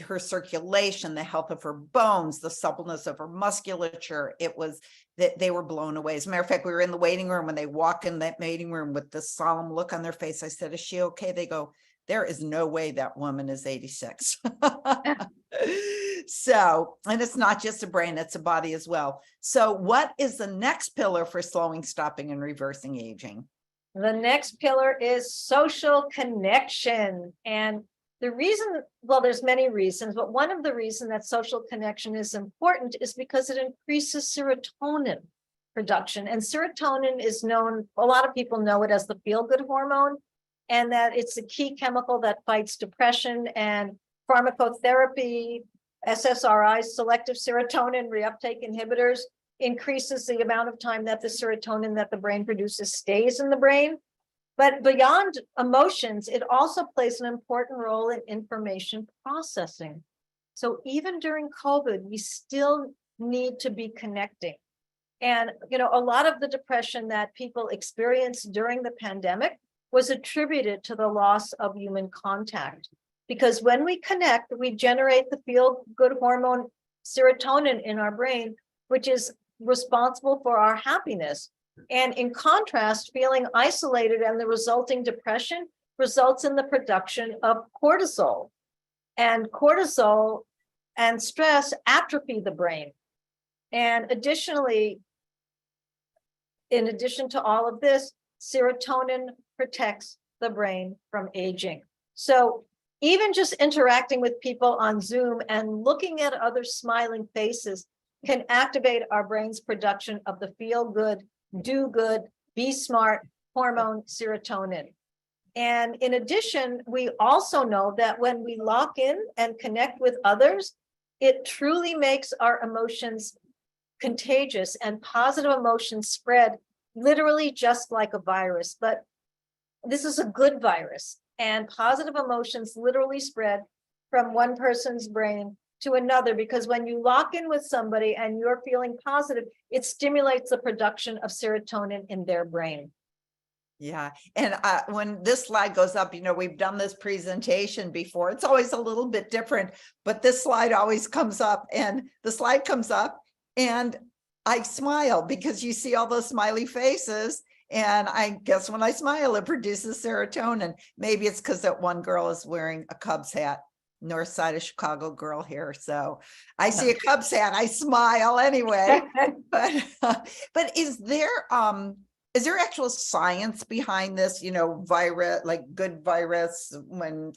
her circulation, the health of her bones, the suppleness of her musculature. It was that they were blown away. As a matter of fact, we were in the waiting room when they walk in that waiting room with this solemn look on their face. I said, "Is she okay?" They go, "There is no way that woman is 86. So, and it's not just a brain, it's a body as well. So what is the next pillar for slowing, stopping, and reversing aging? The next pillar is social connection. And the reason, well, there's many reasons, but one of the reasons that social connection is important is because it increases serotonin production. And serotonin is known, a lot of people know it as the feel-good hormone, and that it's a key chemical that fights depression, and pharmacotherapy, SSRIs, selective serotonin reuptake inhibitors, increases the amount of time that the serotonin that the brain produces stays in the brain. But beyond emotions, it also plays an important role in information processing. So even during COVID, we still need to be connecting. And, you know, a lot of the depression that people experienced during the pandemic was attributed to the loss of human contact. Because when we connect, we generate the feel-good hormone serotonin in our brain, which is responsible for our happiness. And in contrast, feeling isolated and the resulting depression results in the production of cortisol. And cortisol and stress atrophy the brain. And additionally, in addition to all of this, serotonin protects the brain from aging. So even just interacting with people on Zoom and looking at other smiling faces can activate our brain's production of the feel good, do good, be smart hormone serotonin. And in addition, we also know that when we lock in and connect with others, it truly makes our emotions contagious, and positive emotions spread literally just like a virus. But this is a good virus, and positive emotions literally spread from one person's brain to another, because when you lock in with somebody and you're feeling positive, it stimulates the production of serotonin in their brain. Yeah. And when this slide goes up, you know, we've done this presentation before. It's always a little bit different, but this slide always comes up, and the slide comes up and I smile because you see all those smiley faces. And I guess when I smile, it produces serotonin. Maybe it's because that one girl is wearing a Cubs hat. north side of Chicago girl here. So I see a Cubs hat, I smile anyway. But is there actual science behind this, virus, like good virus when,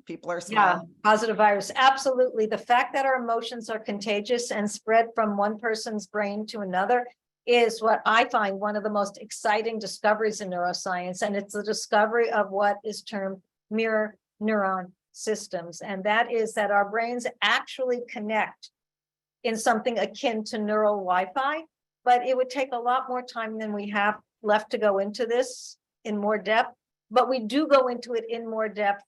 people are Yeah, smiling? positive virus. Absolutely. The fact that our emotions are contagious and spread from one person's brain to another is what I find one of the most exciting discoveries in neuroscience. And it's the discovery of what is termed mirror neuron systems. And that is that our brains actually connect in something akin to neural Wi-Fi, but it would take a lot more time than we have left to go into this in more depth. But we do go into it in more depth,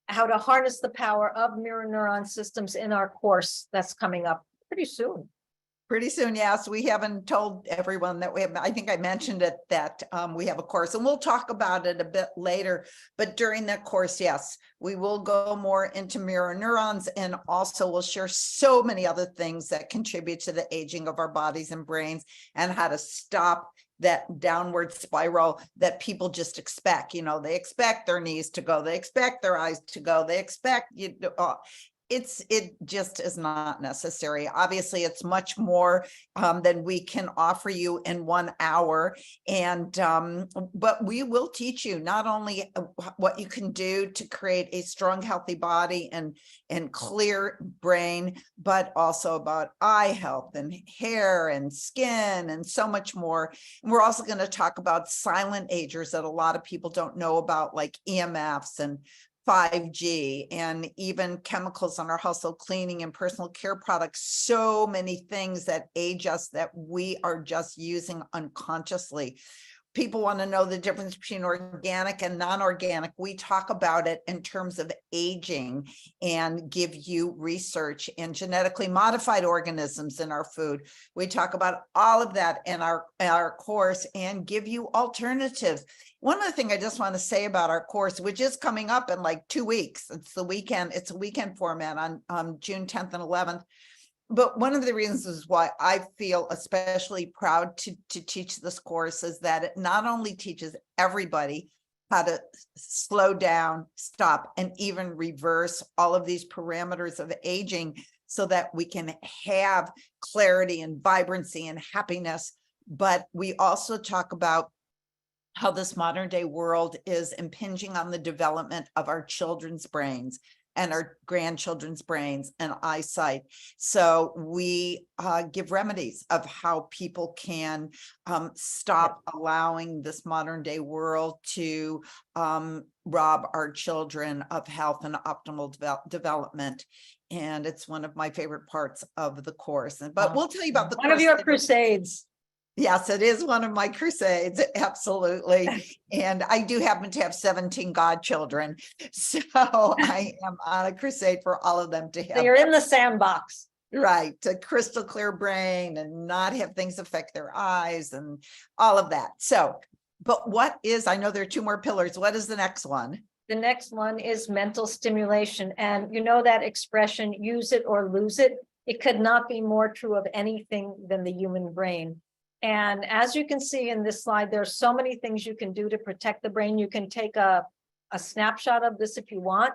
how to harness the power of mirror neuron systems in our course that's coming up pretty soon. Pretty soon, yes. We haven't told everyone that we have, I think I mentioned it, that we have a course, and we'll talk about it a bit later. But during that course, yes, we will go more into mirror neurons, and also we'll share so many other things that contribute to the aging of our bodies and brains, and how to stop that downward spiral that people just expect. They expect their knees to go, they expect their eyes to go, they expect it just is not necessary. Obviously, it's much more than we can offer you in 1 hour. And but we will teach you not only what you can do to create a strong, healthy body and clear brain, but also about eye health and hair and skin and so much more. And we're also going to talk about silent agers that a lot of people don't know about, like EMFs and 5G, and even chemicals on our household cleaning and personal care products. So many things that age us that we are just using unconsciously. People want to know the difference between organic and non-organic. We talk about it in terms of aging and give you research and genetically modified organisms in our food. We talk about all of that in our course and give you alternatives. One other thing I just want to say about our course, which is coming up in like 2 weeks, it's a weekend format on June 10th and 11th. But one of the reasons is why I feel especially proud to teach this course is that it not only teaches everybody how to slow down, stop, and even reverse all of these parameters of aging so that we can have clarity and vibrancy and happiness, but we also talk about how this modern day world is impinging on the development of our children's brains and our grandchildren's brains and eyesight. So we give remedies of how people can stop allowing this modern day world to rob our children of health and optimal development. And it's one of my favorite parts of the course. But we'll tell you about the one of your crusades. Yes, it is one of my crusades. Absolutely. And I do happen to have 17 godchildren. So I am on a crusade for all of them to have. So you're in the sandbox. Right. A crystal clear brain and not have things affect their eyes and all of that. So, but I know there are 2 more pillars. What is the next one? The next one is mental stimulation. And you know that expression, use it or lose it. It could not be more true of anything than the human brain. And as you can see in this slide, there's so many things you can do to protect the brain. You can take a snapshot of this if you want.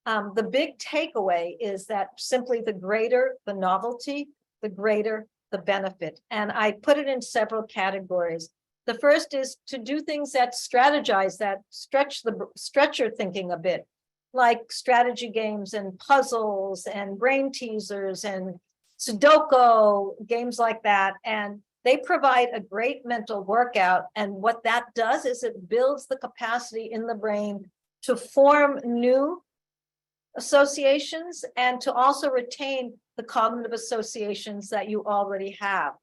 The big takeaway is that simply the greater the novelty, the greater the benefit. And I put it in several categories. The first is to do things that strategize, that stretch your thinking a bit, like strategy games and puzzles and brain teasers and Sudoku, games like that. And they provide a great mental workout. And what that does is it builds the capacity in the brain to form new associations and to also retain the cognitive associations that you already have.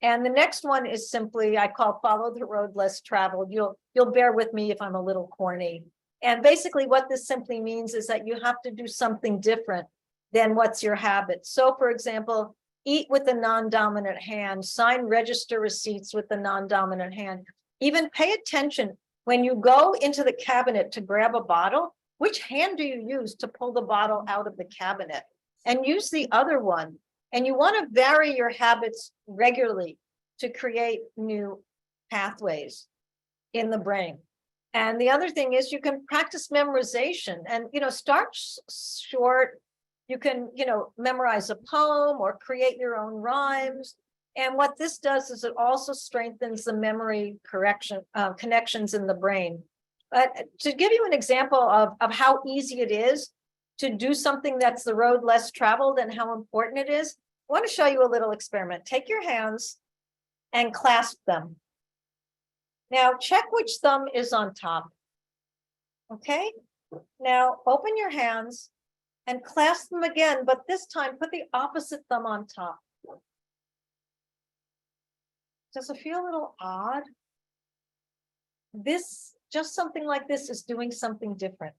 And the next one is simply, I call follow the road less traveled. You'll bear with me if I'm a little corny. And basically what this simply means is that you have to do something different than what's your habit. So for example, eat with the non-dominant hand, sign register receipts with the non-dominant hand. Even pay attention when you go into the cabinet to grab a bottle, which hand do you use to pull the bottle out of the cabinet? And use the other one. And you want to vary your habits regularly to create new pathways in the brain. And the other thing is you can practice memorization and, start short. You can, memorize a poem or create your own rhymes. And what this does is it also strengthens the memory connections in the brain. But to give you an example of how easy it is to do something that's the road less traveled and how important it is, I want to show you a little experiment. Take your hands and clasp them. Now check which thumb is on top. Okay, now open your hands and clasp them again, but this time put the opposite thumb on top. Does it feel a little odd? Just something like this is doing something different.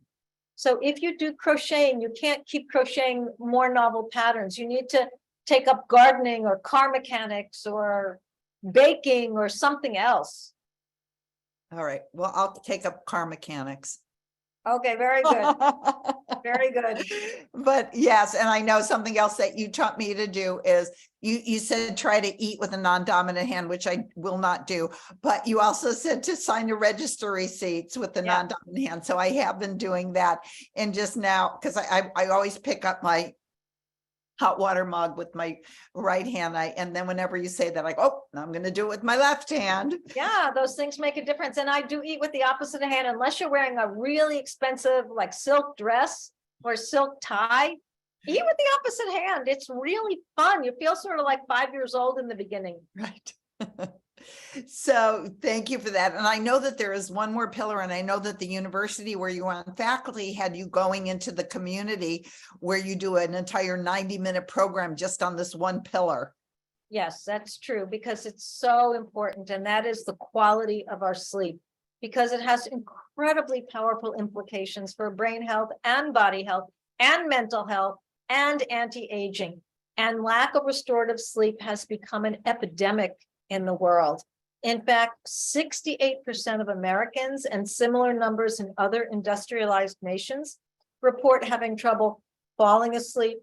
So if you do crocheting, you can't keep crocheting more novel patterns. You need to take up gardening or car mechanics or baking or something else. All right. Well, I'll take up car mechanics. Okay, very good. Very good. But yes, and I know something else that you taught me to do is you said try to eat with a non-dominant hand, which I will not do, but you also said to sign your register receipts with the non-dominant hand. So I have been doing that. And just now, because I always pick up my hot water mug with my right hand. And then whenever you say that, I'm going to do it with my left hand. Yeah, those things make a difference. And I do eat with the opposite hand, unless you're wearing a really expensive like silk dress or silk tie. Eat with the opposite hand. It's really fun. You feel sort of like 5 years old in the beginning. Right. So thank you for that. And I know that there is one more pillar, and I know that the university where you were on faculty had you going into the community where you do an entire 90-minute program just on this one pillar. Yes, that's true, because it's so important. And that is the quality of our sleep, because it has incredibly powerful implications for brain health and body health and mental health and anti-aging. And lack of restorative sleep has become an epidemic in the world. In fact, 68% of Americans and similar numbers in other industrialized nations report having trouble falling asleep,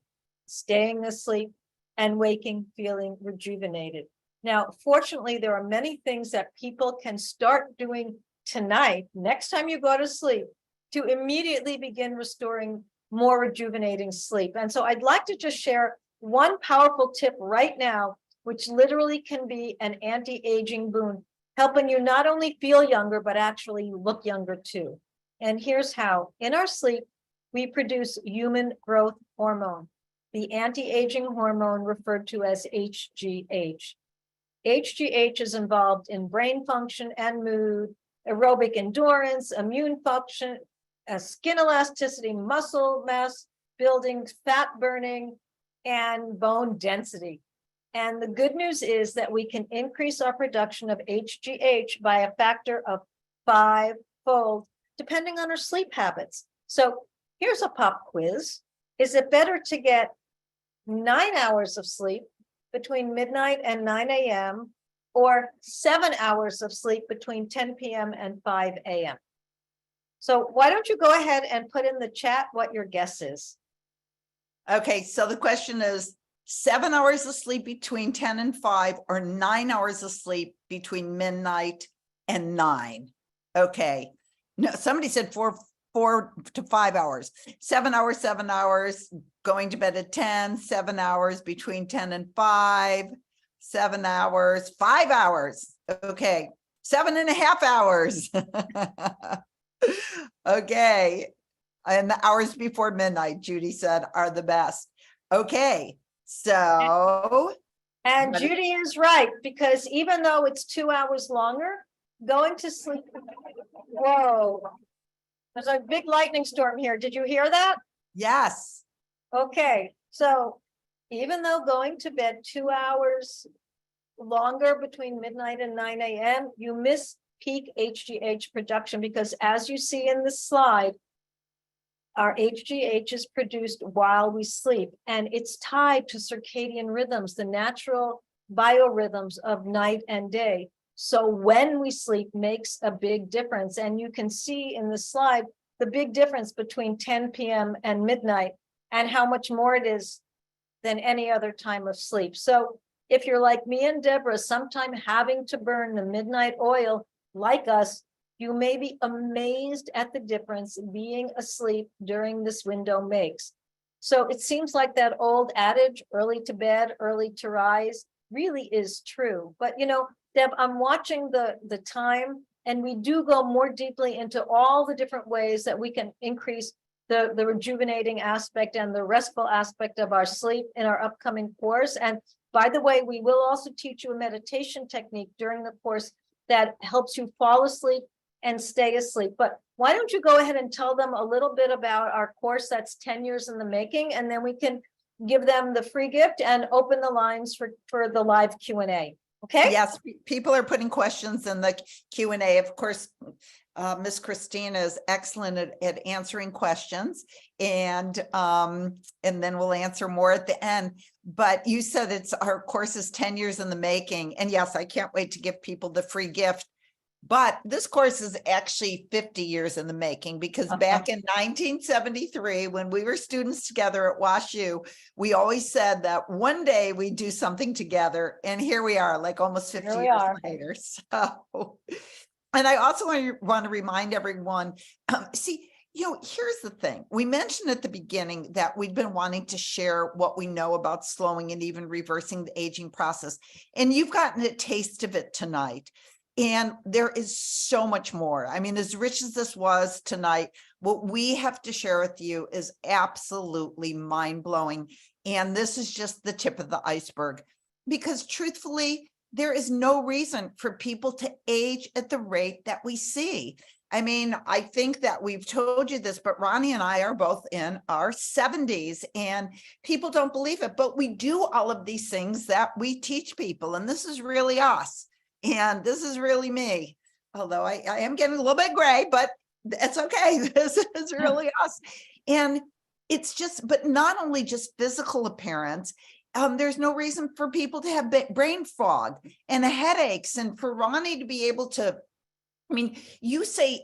staying asleep, and waking feeling rejuvenated. Now, fortunately, there are many things that people can start doing tonight, next time you go to sleep, to immediately begin restoring more rejuvenating sleep. And so I'd like to just share one powerful tip right now, which literally can be an anti-aging boon, helping you not only feel younger, but actually look younger too. And here's how. In our sleep, we produce human growth hormone, the anti-aging hormone referred to as HGH. HGH is involved in brain function and mood, aerobic endurance, immune function, skin elasticity, muscle mass building, fat burning, and bone density. And the good news is that we can increase our production of HGH by a factor of 5-fold, depending on our sleep habits. So here's a pop quiz. Is it better to get 9 hours of sleep between midnight and 9 a.m. or 7 hours of sleep between 10 p.m. and 5 a.m.? So why don't you go ahead and put in the chat what your guess is? Okay, so the question is 7 hours of sleep between 10 and 5 or 9 hours of sleep between midnight and 9. Okay. No, somebody said 4 to 5 hours. 7 hours, going to bed at 10, 7 hours between 10 and 5, 7 hours, 5 hours. Okay. 7.5 hours. Okay. And the hours before midnight, Judy said, are the best. Okay. So. And Judy is right, because even though it's 2 hours longer, going to sleep. Whoa. There's a big lightning storm here. Did you hear that? Yes. Okay. So even though going to bed 2 hours longer between midnight and 9 a.m., you miss peak HGH production, because as you see in the slide, our HGH is produced while we sleep, and it's tied to circadian rhythms, the natural biorhythms of night and day. So when we sleep makes a big difference. And you can see in the slide the big difference between 10 p.m. and midnight and how much more it is than any other time of sleep. So if you're like me and Deborah, sometime having to burn the midnight oil like us, You may be amazed at the difference being asleep during this window makes. So it seems like that old adage, early to bed, early to rise, really is true. But you know, Deb, I'm watching the time, and we do go more deeply into all the different ways that we can increase the rejuvenating aspect and the restful aspect of our sleep in our upcoming course. And by the way, we will also teach you a meditation technique during the course that helps you fall asleep and stay asleep. But why don't you go ahead and tell them a little bit about our course that's 10 years in the making, and then we can give them the free gift and open the lines for the live Q&A. Okay? Yes, people are putting questions in the Q&A. Of course, Miss Christina is excellent at answering questions, and then we'll answer more at the end. But you said our course is 10 years in the making, and yes, I can't wait to give people the free gift. But this course is actually 50 years in the making, because back in 1973, when we were students together at WashU, we always said that one day we'd do something together. And here we are, like almost 50 years later. So, and I also want to remind everyone, see, you know, here's the thing. We mentioned at the beginning that we've been wanting to share what we know about slowing and even reversing the aging process. And you've gotten a taste of it tonight. And there is so much more. I mean, as rich as this was tonight, what we have to share with you is absolutely mind-blowing. And this is just the tip of the iceberg, because truthfully, there is no reason for people to age at the rate that we see. I mean, I think that we've told you this, but Ronnie and I are both in our 70s, and people don't believe it, but we do all of these things that we teach people. And this is really us. And this is really me, although I am getting a little bit gray, but it's okay. This is really us. And it's just, but not only just physical appearance, there's no reason for people to have brain fog and headaches, and for Ronnie to be able to, I mean, you say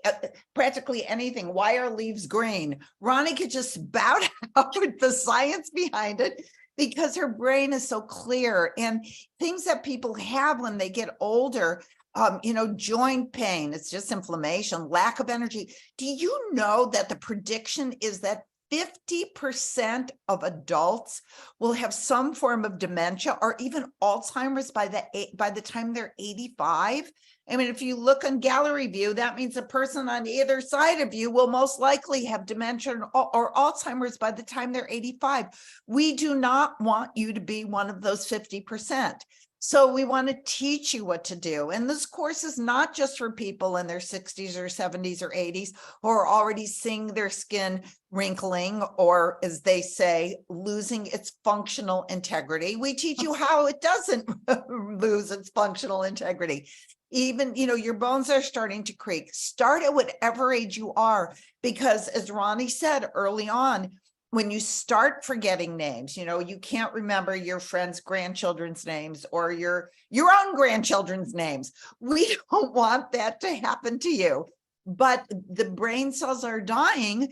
practically anything. Why are leaves green? Ronnie could just spout out with the science behind it, because her brain is so clear. And things that people have when they get older, you know, joint pain, it's just inflammation, lack of energy. Do you know that the prediction is that 50% of adults will have some form of dementia or even Alzheimer's by the time they're 85? I mean, if you look on gallery view, that means a person on either side of you will most likely have dementia or Alzheimer's by the time they're 85. We do not want you to be one of those 50%. So we want to teach you what to do. And this course is not just for people in their 60s or 70s or 80s who are already seeing their skin wrinkling, or as they say, losing its functional integrity. We teach you how it doesn't lose its functional integrity. Even, you know, your bones are starting to creak. Start at whatever age you are, because as Ronnie said early on, when you start forgetting names, you know, you can't remember your friends' grandchildren's names or your own grandchildren's names. We don't want that to happen to you. But the brain cells are dying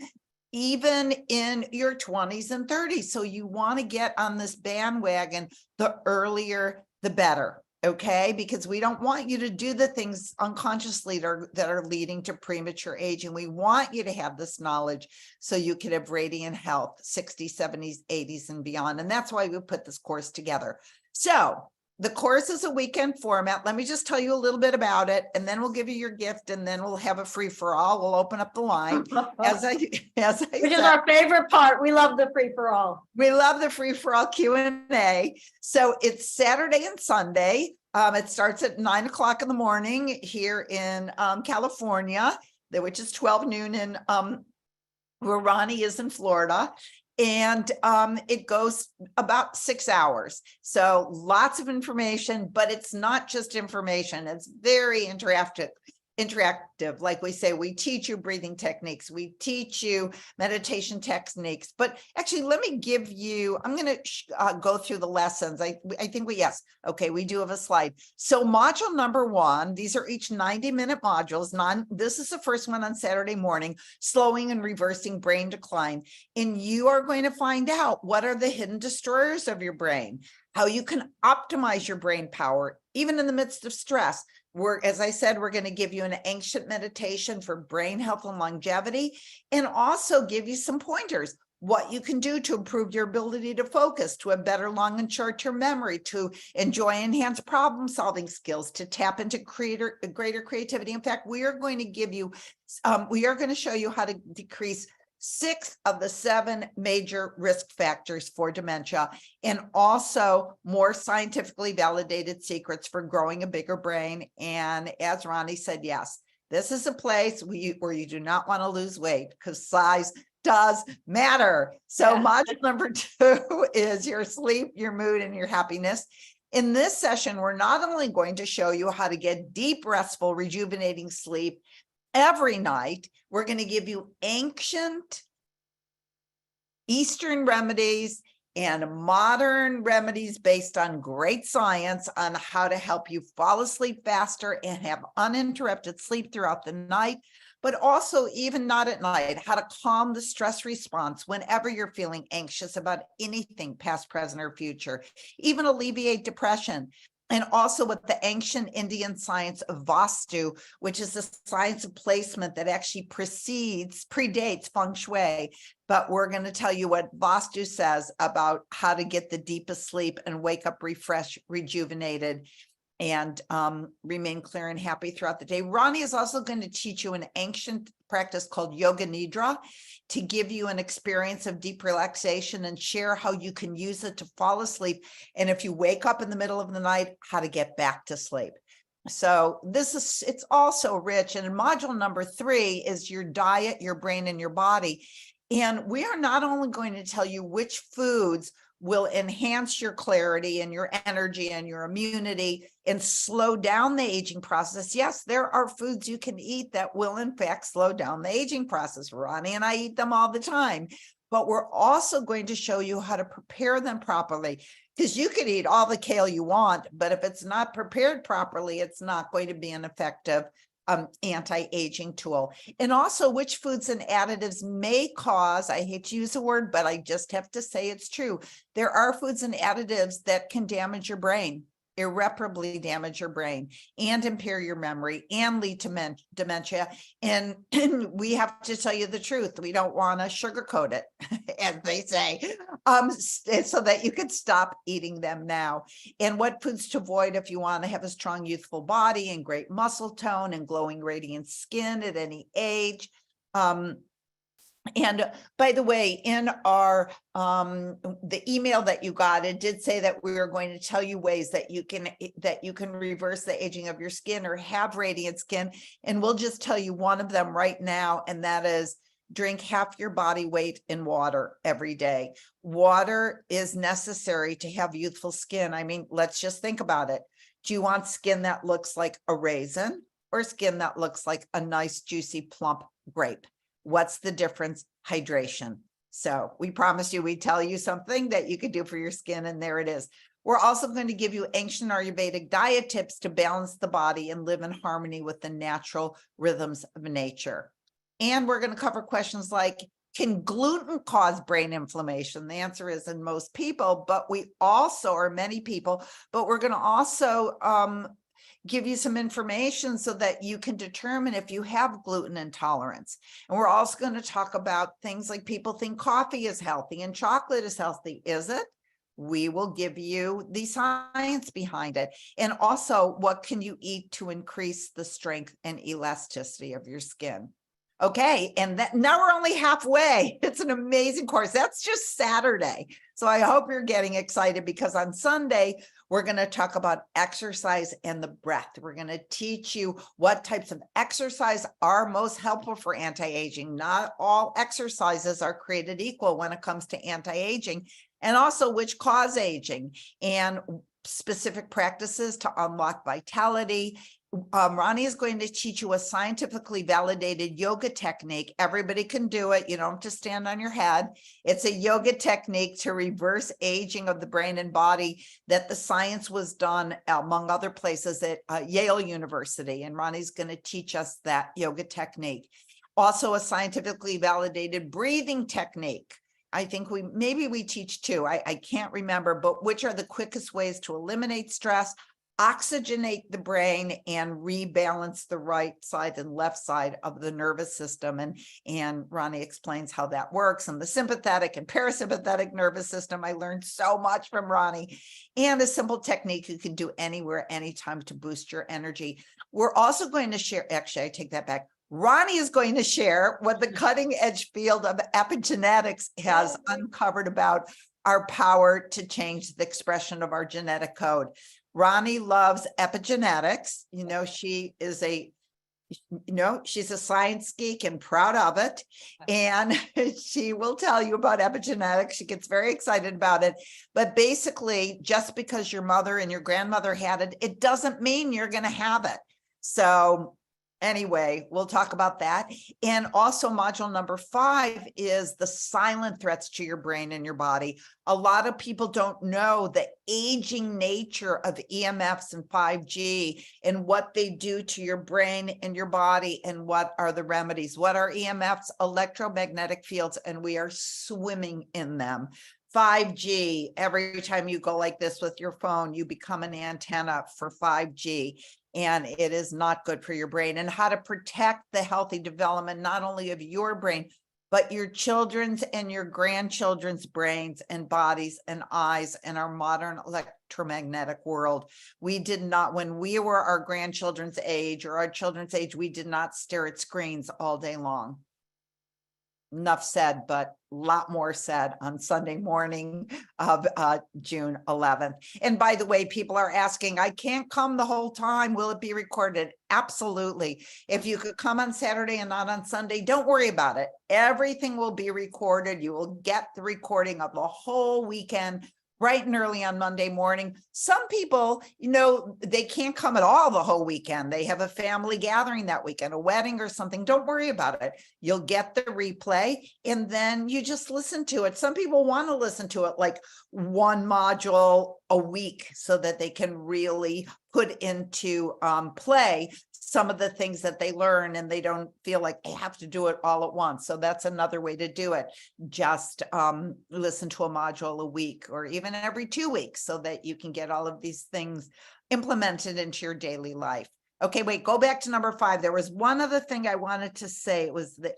even in your 20s and 30s. So you want to get on this bandwagon, the earlier, the better. Okay, because we don't want you to do the things unconsciously that are leading to premature age. And we want you to have this knowledge so you can have radiant health, 60s, 70s, 80s, and beyond. And that's why we put this course together. So the course is a weekend format. Let me just tell you a little bit about it, and then we'll give you your gift, and then we'll have a free-for-all. We'll open up the line. Which is our favorite part. We love the free-for-all. We love the free-for-all Q&A. So it's Saturday and Sunday. It starts at 9 o'clock in the morning here in California, which is 12 noon in where Ronnie is in Florida. And it goes about 6 hours. So lots of information, but it's not just information. It's very interactive. Like we say, we teach you breathing techniques, we teach you meditation techniques. But actually, let me give you, I'm going to go through the lessons. I think we do have a slide. So module number 1, these are each 90-minute modules. This is the first one on Saturday morning, slowing and reversing brain decline. And you are going to find out what are the hidden destroyers of your brain, how you can optimize your brain power, even in the midst of stress. as I said, we're going to give you an ancient meditation for brain health and longevity, and also give you some pointers, what you can do to improve your ability to focus, to have better long and short-term memory, to enjoy enhanced problem-solving skills, to tap into greater creativity. In fact, we are going to give you, we are going to show you how to decrease 6 of the 7 major risk factors for dementia, and also more scientifically validated secrets for growing a bigger brain. And as Ronnie said, yes, this is a place where you do not want to lose weight, because size does matter. So Yeah. module number 2 is your sleep, your mood, and your happiness. In this session, we're not only going to show you how to get deep, restful, rejuvenating sleep every night, we're going to give you ancient Eastern remedies and modern remedies based on great science on how to help you fall asleep faster and have uninterrupted sleep throughout the night, but also even not at night, how to calm the stress response whenever you're feeling anxious about anything past, present, or future, even alleviate depression. And also with the ancient Indian science of Vastu, which is the science of placement that actually predates feng shui. But we're going to tell you what Vastu says about how to get the deepest sleep and wake up refreshed, rejuvenated, and remain clear and happy throughout the day. Ronnie is also going to teach you an ancient practice called Yoga Nidra to give you an experience of deep relaxation and share how you can use it to fall asleep. And if you wake up in the middle of the night, how to get back to sleep. So it's also rich. And in module number 3 is your diet, your brain, and your body. And we are not only going to tell you which foods will enhance your clarity and your energy and your immunity and slow down the aging process. Yes, there are foods you can eat that will in fact slow down the aging process. Ronnie and I eat them all the time, but we're also going to show you how to prepare them properly, because you could eat all the kale you want, but if it's not prepared properly, it's not going to be an effective anti-aging tool. And also which foods and additives may cause, I hate to use the word, but I just have to say it's true. There are foods and additives that can damage your brain, irreparably damage your brain, and impair your memory and lead to dementia. And we have to tell you the truth. We don't want to sugarcoat it, as they say, so that you can stop eating them now. And what foods to avoid if you want to have a strong, youthful body and great muscle tone and glowing, radiant skin at any age. And by the way, in our the email that you got, it did say that we were going to tell you ways that you can reverse the aging of your skin or have radiant skin. And we'll just tell you one of them right now, and that is drink half your body weight in water every day. Water is necessary to have youthful skin. I mean, let's just think about it. Do you want skin that looks like a raisin or skin that looks like a nice, juicy, plump grape? What's the difference? Hydration. So we promised you we'd tell you something that you could do for your skin, and there it is. We're also going to give you ancient Ayurvedic diet tips to balance the body and live in harmony with the natural rhythms of nature. And we're going to cover questions like, can gluten cause brain inflammation? The answer is in most people, but we also, or many people, but we're going to also give you some information so that you can determine if you have gluten intolerance. And we're also going to talk about things like people think coffee is healthy and chocolate is healthy. Is it? We will give you the science behind it. And also, what can you eat to increase the strength and elasticity of your skin? Okay, and now we're only halfway. It's an amazing course. That's just Saturday. So I hope you're getting excited, because on Sunday, we're going to talk about exercise and the breath. We're going to teach you what types of exercise are most helpful for anti-aging. Not all exercises are created equal when it comes to anti-aging, and also which cause aging, and specific practices to unlock vitality. Ronnie is going to teach you a scientifically validated yoga technique. Everybody can do it. You don't have to stand on your head. It's a yoga technique to reverse aging of the brain and body that the science was done, among other places, at Yale University. And Ronnie's going to teach us that yoga technique. Also, a scientifically validated breathing technique. I think we teach 2. I can't remember, but which are the quickest ways to eliminate stress, oxygenate the brain and rebalance the right side and left side of the nervous system. And Ronnie explains how that works, and the sympathetic and parasympathetic nervous system. I learned so much from Ronnie, and a simple technique you can do anywhere, anytime to boost your energy. We're also going to share, actually, I take that back. Ronnie is going to share what the cutting edge field of epigenetics has uncovered about our power to change the expression of our genetic code. Ronnie loves epigenetics. She's a science geek and proud of it. And she will tell you about epigenetics. She gets very excited about it. But basically, just because your mother and your grandmother had it, it doesn't mean you're going to have it. So anyway, we'll talk about that. And also module number 5 is the silent threats to your brain and your body. A lot of people don't know the aging nature of EMFs and 5G and what they do to your brain and your body, and what are the remedies. What are EMFs? Electromagnetic fields, and we are swimming in them. 5G, every time you go like this with your phone, you become an antenna for 5G. And it is not good for your brain. And how to protect the healthy development, not only of your brain, but your children's and your grandchildren's brains and bodies and eyes in our modern electromagnetic world. We did not, when we were our grandchildren's age or our children's age, we did not stare at screens all day long. Enough said, but a lot more said on Sunday morning of June 11th. And by the way, people are asking, I can't come the whole time. Will it be recorded? Absolutely. If you could come on Saturday and not on Sunday, don't worry about it. Everything will be recorded. You will get the recording of the whole weekend bright and early on Monday morning. Some people, they can't come at all the whole weekend. They have a family gathering that weekend, a wedding or something. Don't worry about it. You'll get the replay and then you just listen to it. Some people want to listen to it like one module a week so that they can really put into play some of the things that they learn, and they don't feel like they have to do it all at once. So that's another way to do it. Just listen to a module a week or even every 2 weeks so that you can get all of these things implemented into your daily life. Okay, wait, go back to number 5. There was one other thing I wanted to say. It was the,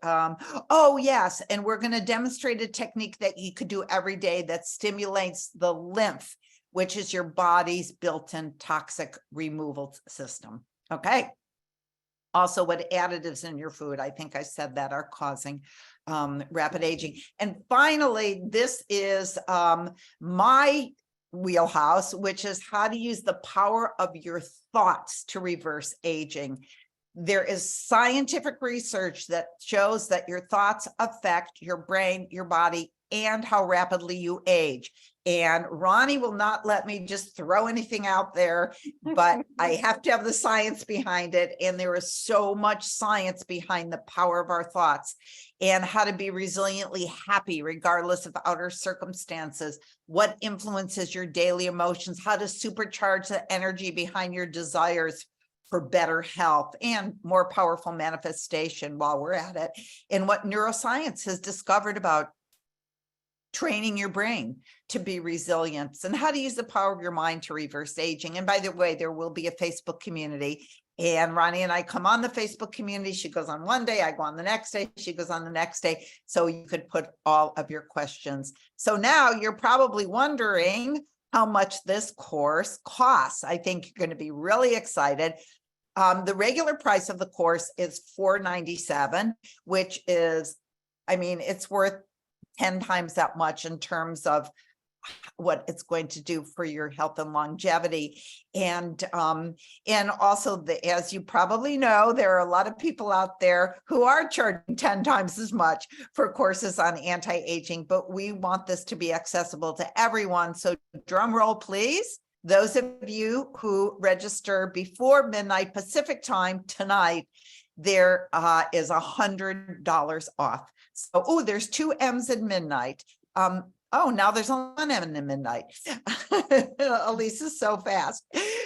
oh yes, and we're going to demonstrate a technique that you could do every day that stimulates the lymph, which is your body's built-in toxic removal system. Okay. Also, what additives in your food, I think I said that, are causing rapid aging. And finally, this is my wheelhouse, which is how to use the power of your thoughts to reverse aging. There is scientific research that shows that your thoughts affect your brain, your body, and how rapidly you age. And Ronnie will not let me just throw anything out there, but I have to have the science behind it. And there is so much science behind the power of our thoughts and how to be resiliently happy regardless of outer circumstances, what influences your daily emotions, how to supercharge the energy behind your desires for better health and more powerful manifestation while we're at it, and what neuroscience has discovered about training your brain to be resilient, and how to use the power of your mind to reverse aging. And by the way, there will be a Facebook community, and Ronnie and I come on the Facebook community. She goes on one day, I go on the next day, she goes on the next day. So you could put all of your questions. So now you're probably wondering how much this course costs. I think you're going to be really excited. The regular price of the course is $497, which is, it's worth 10 times that much in terms of what it's going to do for your health and longevity. And also, as you probably know, there are a lot of people out there who are charging 10 times as much for courses on anti-aging, but we want this to be accessible to everyone. So drum roll, please. Those of you who register before midnight Pacific time tonight, there is $100 off. So, there's 2 M's at midnight. Oh, now there's 11 at midnight. Elise is so fast.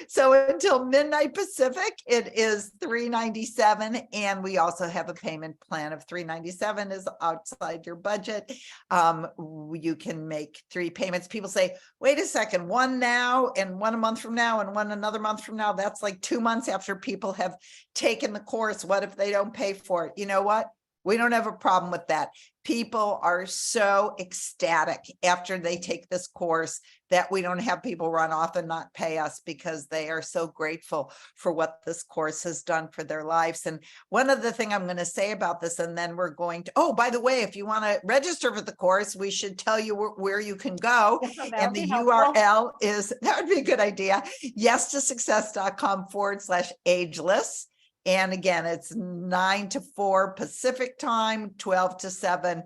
So until midnight Pacific, it is $397. And we also have a payment plan of $397 is outside your budget. You can make 3 payments. People say, wait a second, one now and one a month from now and one another month from now. That's like 2 months after people have taken the course. What if they don't pay for it? You know what? We don't have a problem with that. People are so ecstatic after they take this course that we don't have people run off and not pay us because they are so grateful for what this course has done for their lives. And one other thing I'm going to say about this, and then we're going to, oh, by the way, if you want to register for the course, we should tell you where you can go. And the URL is, that would be a good idea, yes2success.com/ageless. And again, it's 9 to 4 Pacific time, 12 to 7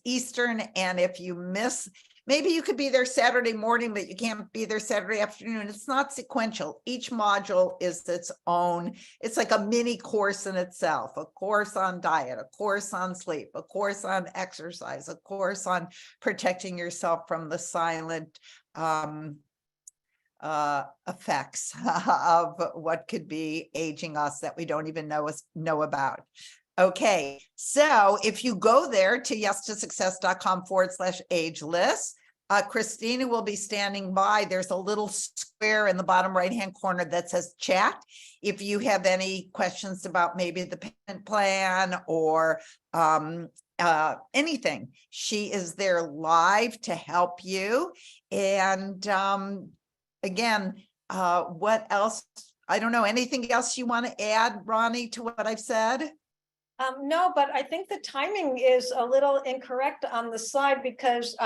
Eastern. And if you miss, maybe you could be there Saturday morning, but you can't be there Saturday afternoon. It's not sequential. Each module is its own. It's like a mini course in itself, a course on diet, a course on sleep, a course on exercise, a course on protecting yourself from the silent effects of what could be aging us that we don't even know about. Okay, so if you go there to yes2success.com/ageless, Christina will be standing by. There's a little square in the bottom right-hand corner that says chat. If you have any questions about maybe the payment plan or anything, she is there live to help you. And again, what else? I don't know. Anything else you want to add, Ronnie, to what I've said? No, but I think the timing is a little incorrect on the slide because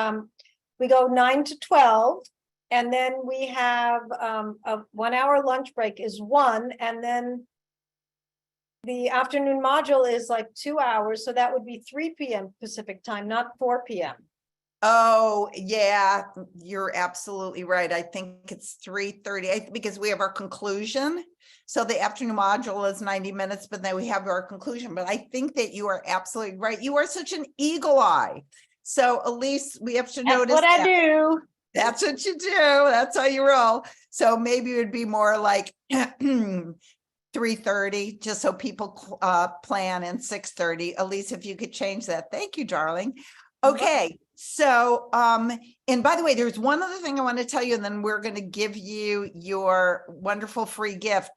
we go 9 to 12, and then we have a 1 hour lunch break is 1, and then the afternoon module is like 2 hours, so that would be 3 p.m. Pacific time, not 4 p.m. Oh, yeah, you're absolutely right. I think it's 3:30 because we have our conclusion. So the afternoon module is 90 minutes, but then we have our conclusion. But I think that you are absolutely right. You are such an eagle eye. So Elise, we have to notice what I do. That's what you do. That's how you roll. So maybe it would be more like 3:30, just so people plan, and 6:30. Elise, if you could change that. Thank you, darling. Okay, so, and by the way, there's one other thing I want to tell you, and then we're going to give you your wonderful free gift.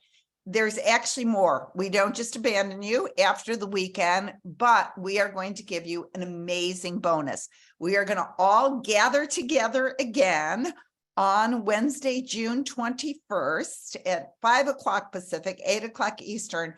There's actually more. We don't just abandon you after the weekend, but we are going to give you an amazing bonus. We are going to all gather together again on Wednesday, June 21st at 5 o'clock Pacific, 8 o'clock Eastern.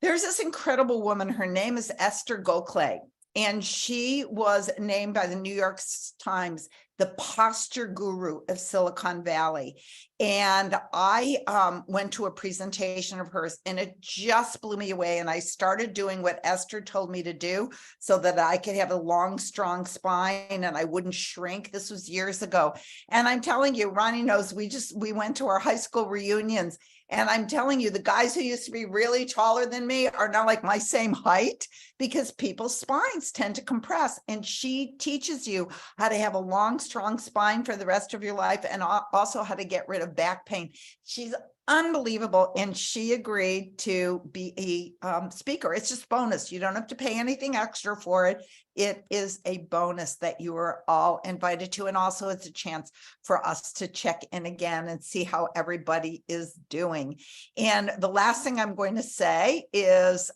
There's this incredible woman. Her name is Esther Gokle. And she was named by the New York Times the posture guru of Silicon Valley. And I went to a presentation of hers, and it just blew me away. And I started doing what Esther told me to do so that I could have a long, strong spine and I wouldn't shrink. This was years ago. And I'm telling you, Ronnie knows, we went to our high school reunions. And I'm telling you, the guys who used to be really taller than me are now like my same height because people's spines tend to compress. And she teaches you how to have a long, strong spine for the rest of your life, and also how to get rid of back pain. She's unbelievable. And she agreed to be a speaker. It's just bonus. You don't have to pay anything extra for it. It is a bonus that you are all invited to. And also it's a chance for us to check in again and see how everybody is doing. And the last thing I'm going to say is,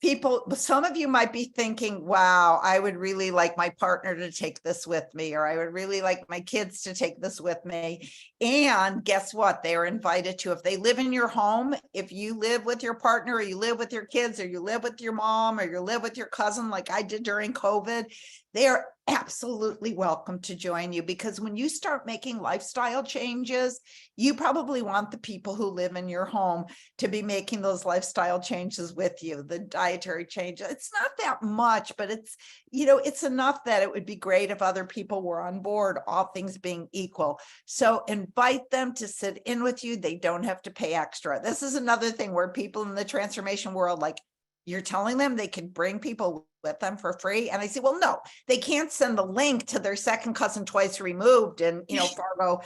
people, some of you might be thinking, wow, I would really like my partner to take this with me, or I would really like my kids to take this with me. And guess what? They are invited to. If they live in your home, if you live with your partner, or you live with your kids, or you live with your mom, or you live with your cousin, like I did during COVID, they are absolutely welcome to join you, because when you start making lifestyle changes, you probably want the people who live in your home to be making those lifestyle changes with you, the dietary changes. It's not that much, but it's, you know, it's enough that it would be great if other people were on board, all things being equal. So invite them to sit in with you. They don't have to pay extra. This is another thing where people in the transformation world, like, you're telling them they can bring people with them for free. And I say, well, no, they can't send the link to their second cousin twice removed in, Fargo,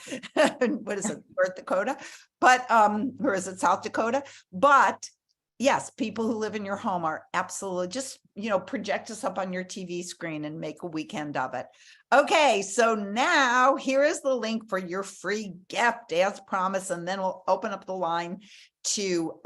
what is it, North Dakota? But, or is it South Dakota? But yes, people who live in your home are absolutely just, project us up on your TV screen and make a weekend of it. Okay, so now here is the link for your free gift as promised, and then we'll open up the line to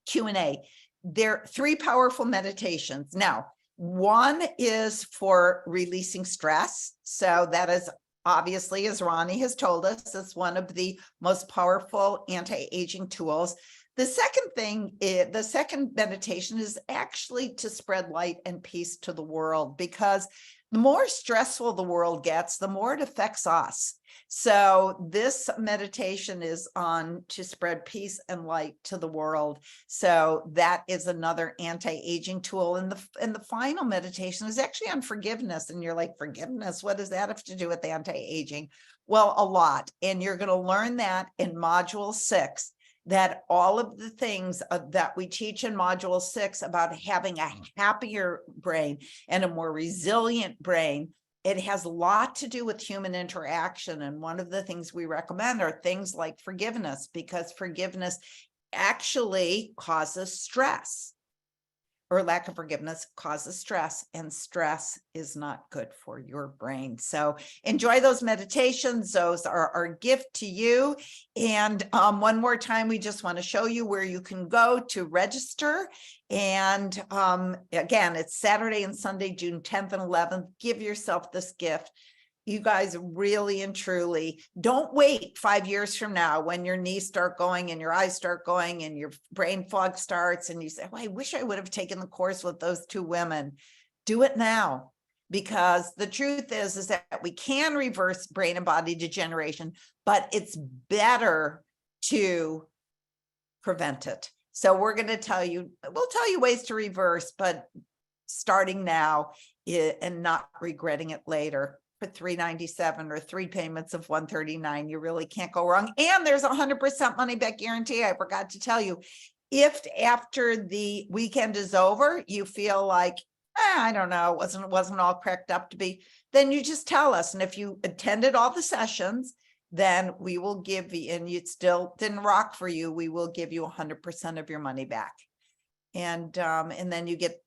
Q&A. There are 3 powerful meditations. Now, one is for releasing stress. So that is obviously, as Ronnie has told us, it's one of the most powerful anti-aging tools. The second meditation is actually to spread light and peace to the world, because the more stressful the world gets, the more it affects us. So this meditation is on to spread peace and light to the world. So that is another anti-aging tool. And the final meditation is actually on forgiveness. And you're like, forgiveness, what does that have to do with anti-aging? Well, a lot. And you're going to learn that in module 6. That all of the things that we teach in module 6 about having a happier brain and a more resilient brain, it has a lot to do with human interaction. And one of the things we recommend are things like forgiveness, because forgiveness actually causes stress, or lack of forgiveness causes stress, and stress is not good for your brain. So enjoy those meditations. Those are our gift to you. And one more time, we just want to show you where you can go to register. And again, it's Saturday and Sunday, June 10th and 11th. Give yourself this gift. You guys really and truly don't wait 5 years from now when your knees start going and your eyes start going and your brain fog starts and you say, well, I wish I would have taken the course with those 2 women. Do it now, because the truth is that we can reverse brain and body degeneration, but it's better to prevent it. So we're going to we'll tell you ways to reverse, but starting now and not regretting it later. For $397 or 3 payments of $139, you really can't go wrong. And there's 100% money back guarantee. I forgot to tell you, if after the weekend is over, you feel like, I don't know, it wasn't all cracked up to be, then you just tell us. And if you attended all the sessions, then we will give you, and it still didn't rock for you, we will give you 100% of your money back. And then you get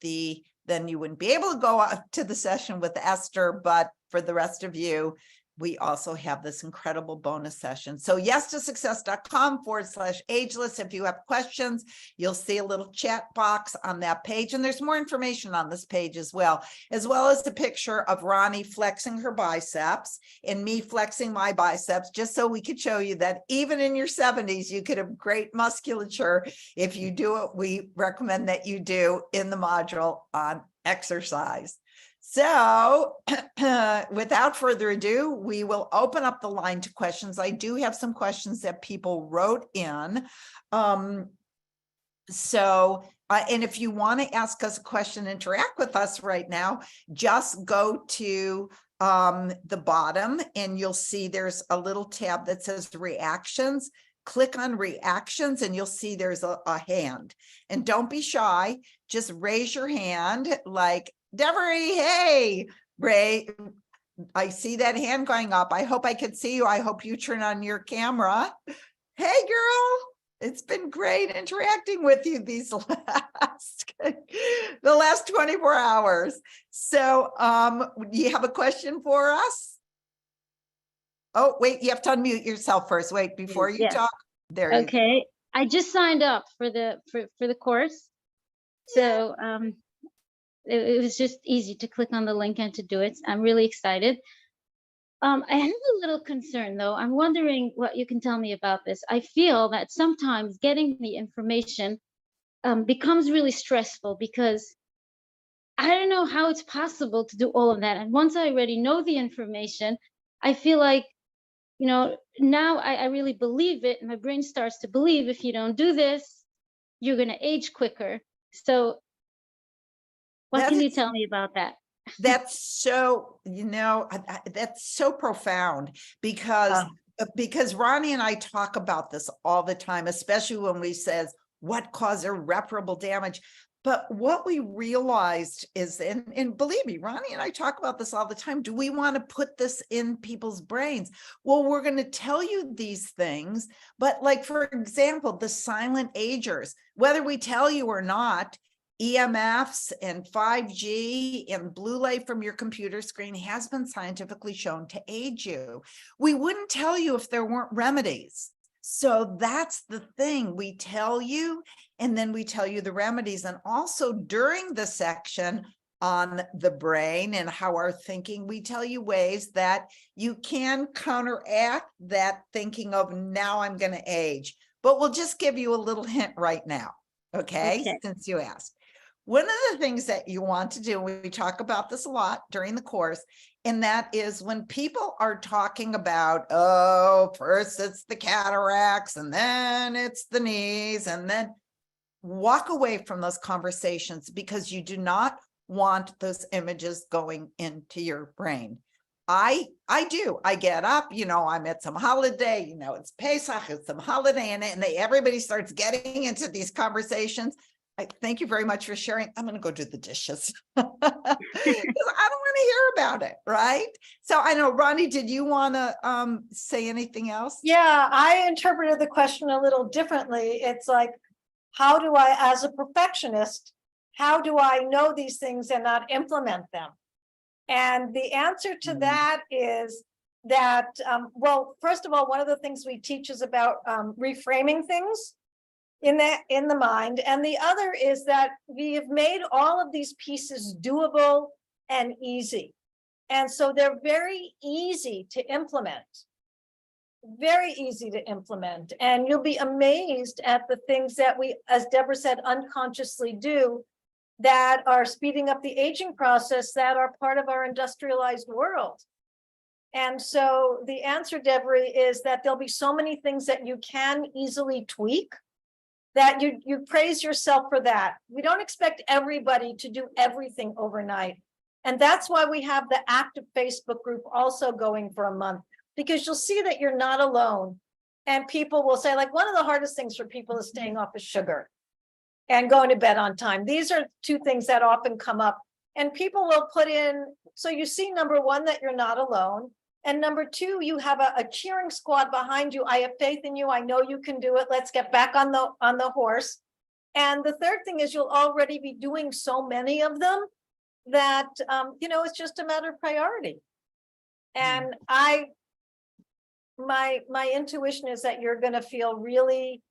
then you wouldn't be able to go out to the session with Esther, but for the rest of you, we also have this incredible bonus session. So yes2success.com/ageless. If you have questions, you'll see a little chat box on that page. And there's more information on this page as well as the picture of Ronnie flexing her biceps and me flexing my biceps, just so we could show you that even in your 70s, you could have great musculature if you do what we recommend that you do in the module on exercise. So without further ado, we will open up the line to questions. I do have some questions that people wrote in. And if you want to ask us a question, interact with us right now, just go to the bottom and you'll see there's a little tab that says reactions. Click on reactions and you'll see there's a hand. And don't be shy, just raise your hand like, Devery, hey, Ray, I see that hand going up. I hope I could see you. I hope you turn on your camera. Hey, girl, it's been great interacting with you the last 24 hours. So do you have a question for us? Oh, wait, you have to unmute yourself first. Wait, before you talk. There you go. Okay, I just signed up for the course. So it was just easy to click on the link and to do it. I'm really excited. I have a little concern though. I'm wondering what you can tell me about this. I feel that sometimes getting the information becomes really stressful, because I don't know how it's possible to do all of that. And once I already know the information, I feel like, now I really believe it. And my brain starts to believe if you don't do this, you're going to age quicker. So what can you tell me about that? That's so, that's so profound, because Ronnie and I talk about this all the time, especially when we says, what caused irreparable damage. But what we realized is, and believe me, Ronnie and I talk about this all the time. Do we want to put this in people's brains? Well, we're going to tell you these things, but like, for example, the silent agers, whether we tell you or not, EMFs and 5G and blue light from your computer screen has been scientifically shown to age you. We wouldn't tell you if there weren't remedies. So that's the thing. We tell you, and then we tell you the remedies. And also during the section on the brain and how our thinking, we tell you ways that you can counteract that thinking of, now I'm going to age. But we'll just give you a little hint right now, okay? Since you asked. One of the things that you want to do, we talk about this a lot during the course, and that is when people are talking about, oh, first it's the cataracts, and then it's the knees, and then walk away from those conversations, because you do not want those images going into your brain. I do. I get up, I'm at some holiday, it's Pesach, it's some holiday, and everybody starts getting into these conversations. I thank you very much for sharing. I'm going to go do the dishes because I don't want to hear about it. Right. So I know, Ronnie, did you want to say anything else? Yeah, I interpreted the question a little differently. It's like, how do I, as a perfectionist, how do I know these things and not implement them? And the answer to that is that, well, first of all, one of the things we teach is about reframing things in the mind. And the other is that we have made all of these pieces doable and easy. And so they're very easy to implement. Very easy to implement. And you'll be amazed at the things that we, as Deborah said, unconsciously do that are speeding up the aging process, that are part of our industrialized world. And so the answer, Deborah, is that there'll be so many things that you can easily tweak, that you praise yourself for that. We don't expect everybody to do everything overnight. And that's why we have the active Facebook group also going for a month, because you'll see that you're not alone. And people will say, like, one of the hardest things for people is staying off of sugar and going to bed on time. These are two things that often come up. And people will put in, so you see, number one, that you're not alone. And number two, you have a cheering squad behind you. I have faith in you. I know you can do it. Let's get back on the horse. And the third thing is, you'll already be doing so many of them that, it's just a matter of priority. And my intuition is that you're going to feel really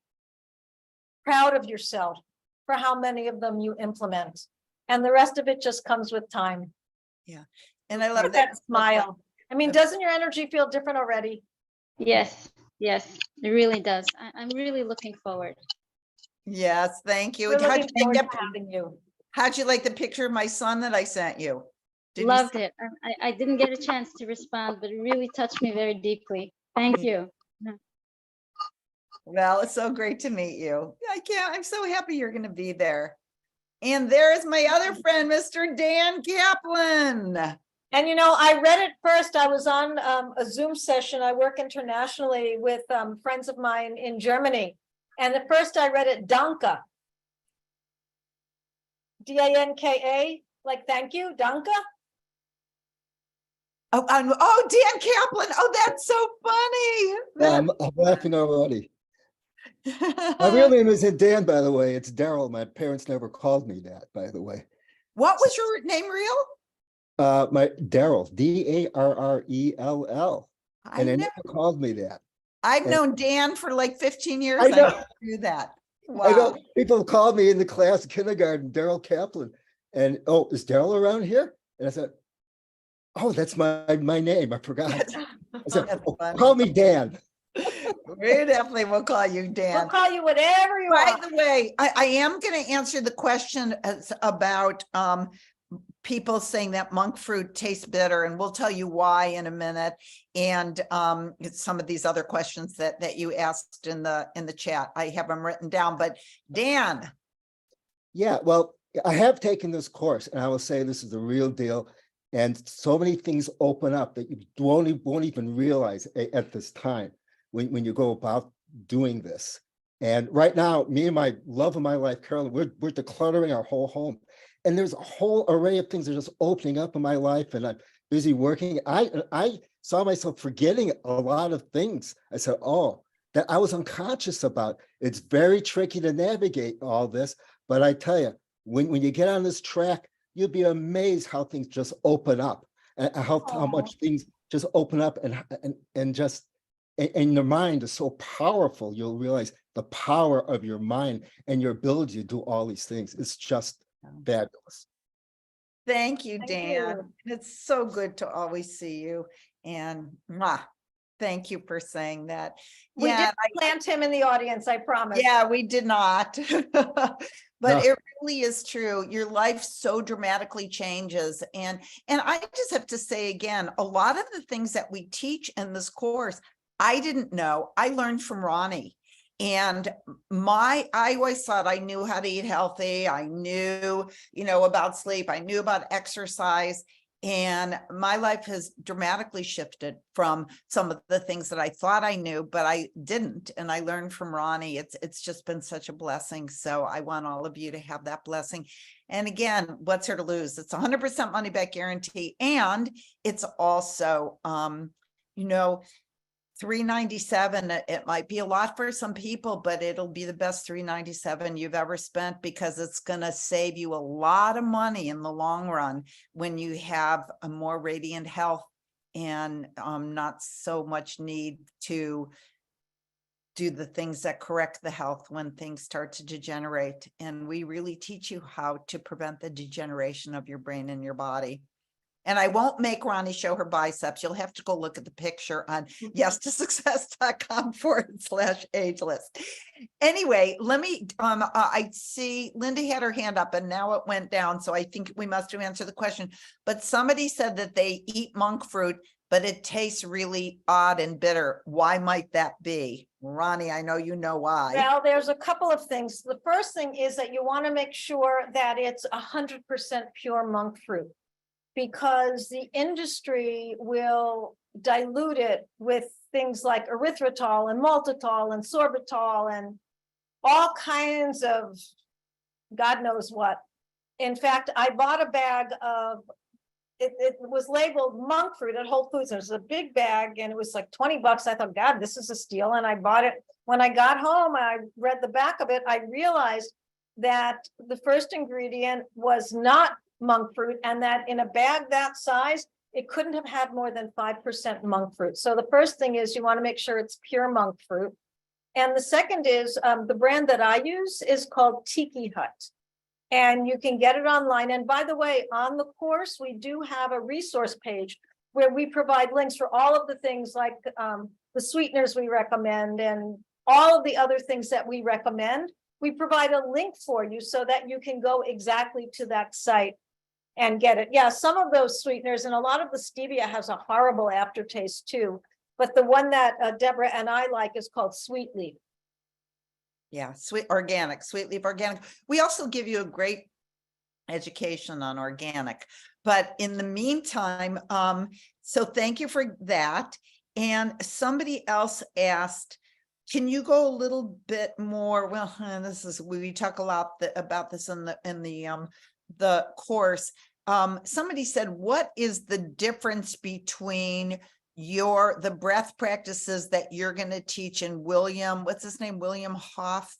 proud of yourself for how many of them you implement. And the rest of it just comes with time. Yeah. And I love that smile. I mean, doesn't your energy feel different already? Yes, it really does. I'm really looking forward. Yes, thank you. How'd you like the picture of my son that I sent you? Loved it. I didn't get a chance to respond, but it really touched me very deeply. Thank you. Well, it's so great to meet you. I'm so happy you're going to be there. And there's my other friend, Mr. Dan Kaplan. And, I read it first. I was on a Zoom session. I work internationally with friends of mine in Germany. And at first I read it Danke. D-A-N-K-A, like thank you, Danke. Oh, Dan Kaplan. Oh, that's so funny. I'm laughing already. My real name isn't Dan, by the way. It's Daryl. My parents never called me that, by the way. What was your name real? My Daryl, D-A-R-R-E-L-L. And they never called me that. I've known Dan for like 15 years. I know. I knew that. Wow. I know people called me in the class kindergarten, Daryl Kaplan. And, oh, is Daryl around here? And I said, oh, that's my name. I forgot. I said, call me Dan. We definitely will call you Dan. We'll call you whatever you want. By the way, I am going to answer the question about people saying that monk fruit tastes bitter, and we'll tell you why in a minute. And some of these other questions that you asked in the chat, I have them written down. But Dan. Yeah, well, I have taken this course, and I will say this is the real deal. And so many things open up that you won't even realize at this time when you go about doing this. And right now, me and my love of my life, Carolyn, we're decluttering our whole home. And there's a whole array of things that are just opening up in my life, and I'm busy working. I saw myself forgetting a lot of things. I said, oh, that I was unconscious about. It's very tricky to navigate all this, but I tell you, when you get on this track, you'll be amazed how things just open up, and how much things just open up, and just, and your mind is so powerful. You'll realize the power of your mind and your ability to do all these things. It's just fabulous. Thank you, Thank Dan. you. It's so good to always see you. And thank you for saying that. We Yeah, did plant him in the audience, I promise. yeah, we did not. But No. it really is true. Your life so dramatically changes. And I just have to say again, a lot of the things that we teach in this course, I didn't know. I learned from Ronnie. And I always thought I knew how to eat healthy. I knew, about sleep. I knew about exercise. And my life has dramatically shifted from some of the things that I thought I knew, but I didn't. And I learned from Ronnie. It's just been such a blessing. So I want all of you to have that blessing. And again, what's there to lose? It's 100% money back guarantee. And it's also, $397. It might be a lot for some people, but it'll be the best $397 you've ever spent, because it's going to save you a lot of money in the long run when you have a more radiant health and not so much need to do the things that correct the health when things start to degenerate. And we really teach you how to prevent the degeneration of your brain and your body. And I won't make Ronnie show her biceps. You'll have to go look at the picture on yes2success.com/ageless. Anyway, let me, I see Linda had her hand up and now it went down. So I think we must have answered the question, but somebody said that they eat monk fruit, but it tastes really odd and bitter. Why might that be? Ronnie, I know you know why. Well, there's a couple of things. The first thing is that you want to make sure that it's 100% pure monk fruit, because the industry will dilute it with things like erythritol and maltitol and sorbitol and all kinds of God knows what. In fact, I bought a bag of, it was labeled monk fruit at Whole Foods. It was a big bag and it was like $20. I thought, God, this is a steal. And I bought it. When I got home, I read the back of it. I realized that the first ingredient was not monk fruit, and that in a bag that size, it couldn't have had more than 5% monk fruit. So the first thing is you want to make sure it's pure monk fruit. And the second is the brand that I use is called Tiki Hut. And you can get it online. And by the way, on the course, we do have a resource page where we provide links for all of the things like the sweeteners we recommend and all of the other things that we recommend. We provide a link for you so that you can go exactly to that site and get it. Yeah, some of those sweeteners and a lot of the stevia has a horrible aftertaste too. But the one that Deborah and I like is called Sweet Leaf. Yeah, sweet leaf organic. We also give you a great education on organic. But in the meantime, so thank you for that. And somebody else asked, can you go a little bit more? Well, we talk a lot about this in the course. Somebody said, what is the difference between the breath practices that you're going to teach in what's his name? William Hoff.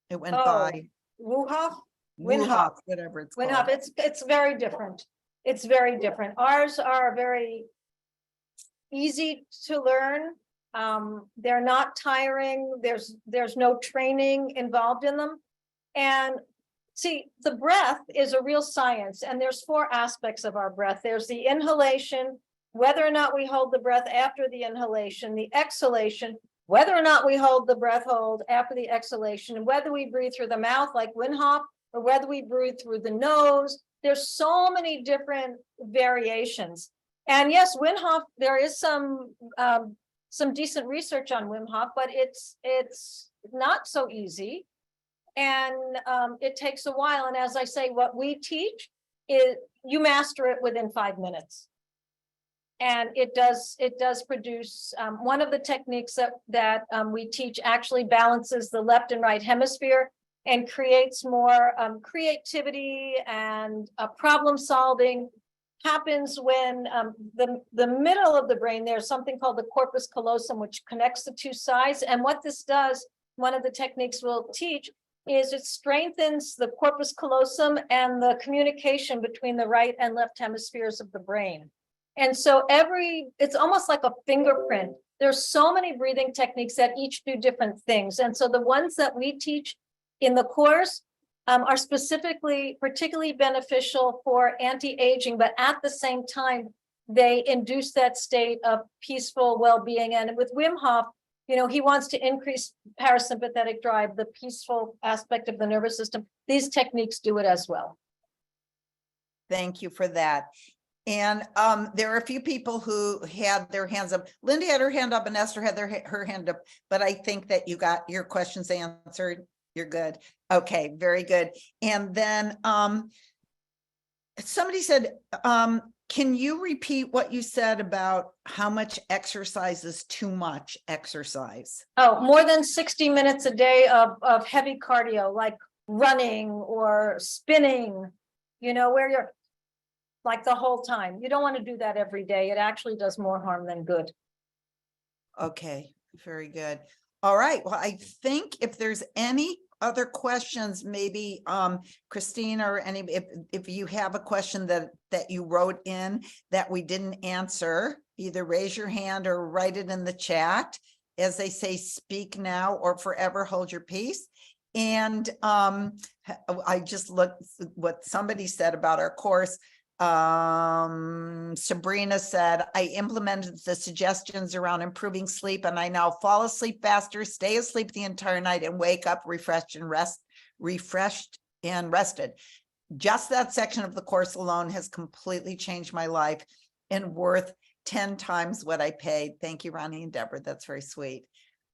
It went by Whoff? Whoff, whatever it's called. Whoff. It's very different. It's very different. Ours are very easy to learn. They're not tiring. There's no training involved in them. And see, the breath is a real science, and there's 4 aspects of our breath. There's the inhalation, whether or not we hold the breath after the inhalation, the exhalation, whether or not we hold the breath after the exhalation, and whether we breathe through the mouth like Wim Hof or whether we breathe through the nose. There's so many different variations. And yes, Wim Hof, there is some decent research on Wim Hof, but it's not so easy. And it takes a while. And as I say, what we teach is you master it within 5 minutes. And it does produce, one of the techniques that we teach actually balances the left and right hemisphere and creates more creativity and problem solving. Happens when the middle of the brain, there's something called the corpus callosum, which connects the two sides. And what this does, one of the techniques we'll teach, is it strengthens the corpus callosum and the communication between the right and left hemispheres of the brain. And so it's almost like a fingerprint. There's so many breathing techniques that each do different things. And so the ones that we teach in the course are particularly beneficial for anti-aging, but at the same time, they induce that state of peaceful well-being. And with Wim Hof, he wants to increase parasympathetic drive, the peaceful aspect of the nervous system. These techniques do it as well. Thank you for that. And there are a few people who had their hands up. Linda had her hand up and Esther had her hand up, but I think that you got your questions answered. You're good. Okay, very good. And then somebody said, can you repeat what you said about how much exercise is too much exercise? Oh, more than 60 minutes a day of heavy cardio, like running or spinning, where you're like the whole time. You don't want to do that every day. It actually does more harm than good. Okay, very good. All right. Well, I think if there's any other questions, maybe Christina or any, if you have a question that you wrote in that we didn't answer, either raise your hand or write it in the chat. As they say, speak now or forever hold your peace. And I just looked what somebody said about our course. Sabrina said, I implemented the suggestions around improving sleep and I now fall asleep faster, stay asleep the entire night and wake up refreshed and rested. Just that section of the course alone has completely changed my life and worth 10 times what I paid. Thank you, Ronnie and Deborah. That's very sweet.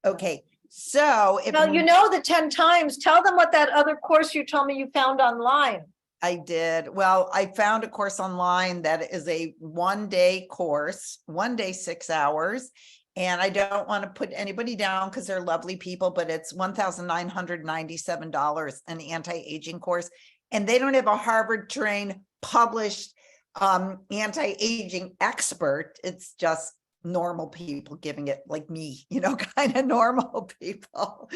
Okay. So if the 10 times, tell them what that other course you told me you found online. I did. Well, I found a course online that is a 1-day course, 1 day, 6 hours. And I don't want to put anybody down because they're lovely people, but it's $1,997, an anti-aging course. And they don't have a Harvard trained published anti-aging expert. It's just normal people giving it, like me, kind of normal people.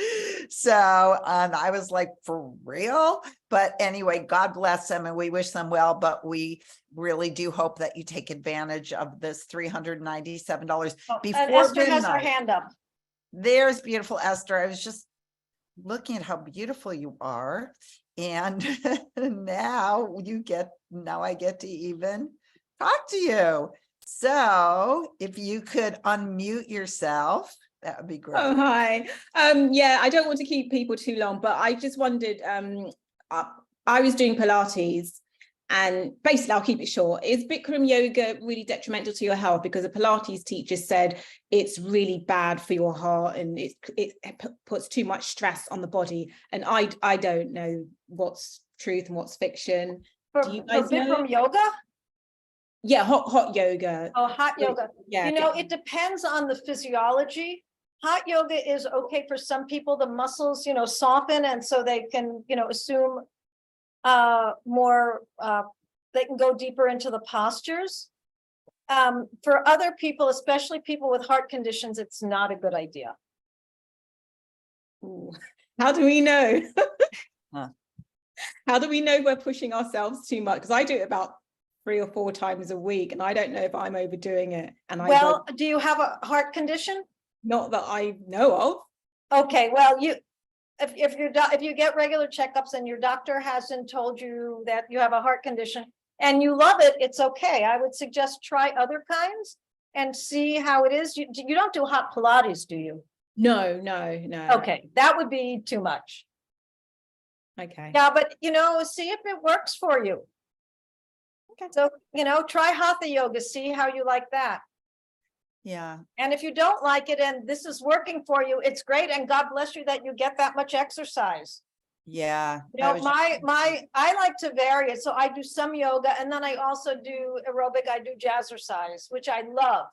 So I was like, for real? But anyway, God bless them and we wish them well, but we really do hope that you take advantage of this $397 before Esther has her hand up. There's beautiful Esther. I was just looking at how beautiful you are. And now I get to even talk to you. So if you could unmute yourself, that would be great. Oh, hi. Yeah, I don't want to keep people too long, but I just wondered, I was doing Pilates and basically I'll keep it short. Is Bikram yoga really detrimental to your health? Because a Pilates teacher said it's really bad for your heart and it puts too much stress on the body. And I don't know what's truth and what's fiction. Do you guys know? Bikram yoga? Yeah, hot yoga. Oh, hot yoga. Yeah. It depends on the physiology. Hot yoga is okay for some people. The muscles, soften, and so they can, assume more. They can go deeper into the postures. For other people, especially people with heart conditions, it's not a good idea. Ooh. How do we know? Huh. How do we know we're pushing ourselves too much? Because I do it about 3 or 4 times a week, and I don't know if I'm overdoing it. And do you have a heart condition? Not that I know of. Okay, well, if you get regular checkups and your doctor hasn't told you that you have a heart condition and you love it, it's okay. I would suggest try other kinds and see how it is. You don't do hot Pilates, do you? No. Okay, that would be too much. Okay. Yeah, but see if it works for you. Okay. So, try Hatha yoga, see how you like that. Yeah. And if you don't like it and this is working for you, it's great. And God bless you that you get that much exercise. Yeah. You know, I like to vary it. So I do some yoga and then I also do aerobic. I do jazzercise, which I love.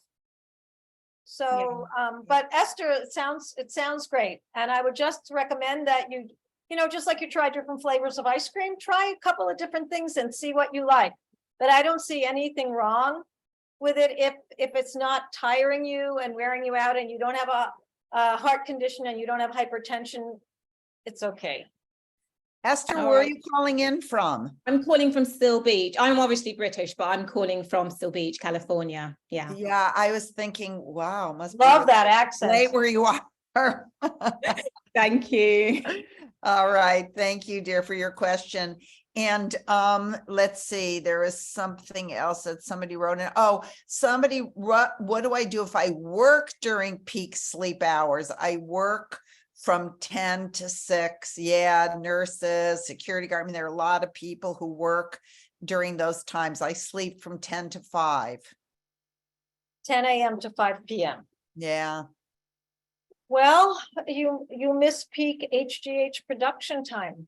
So, but Esther, it sounds great. And I would just recommend that you know, just like you try different flavors of ice cream, try a couple of different things and see what you like. But I don't see anything wrong with it if it's not tiring you and wearing you out and you don't have a heart condition and you don't have hypertension, it's okay. Esther, All where are right. you calling in from? I'm calling from Still Beach. I'm obviously British, but I'm calling from Still Beach, California. Yeah. Yeah, I was thinking, wow, must be Love that accent. right where you are. Thank you. All right, thank you, dear, for your question. And let's see, there is something else that somebody wrote in. Oh, somebody, what do I do if I work during peak sleep hours? I work from 10 to 6. Yeah, nurses, security guard. I mean, there are a lot of people who work during those times. I sleep from 10 to 5. 10 a.m. to 5 p.m. Yeah. Well, you miss peak HGH production time.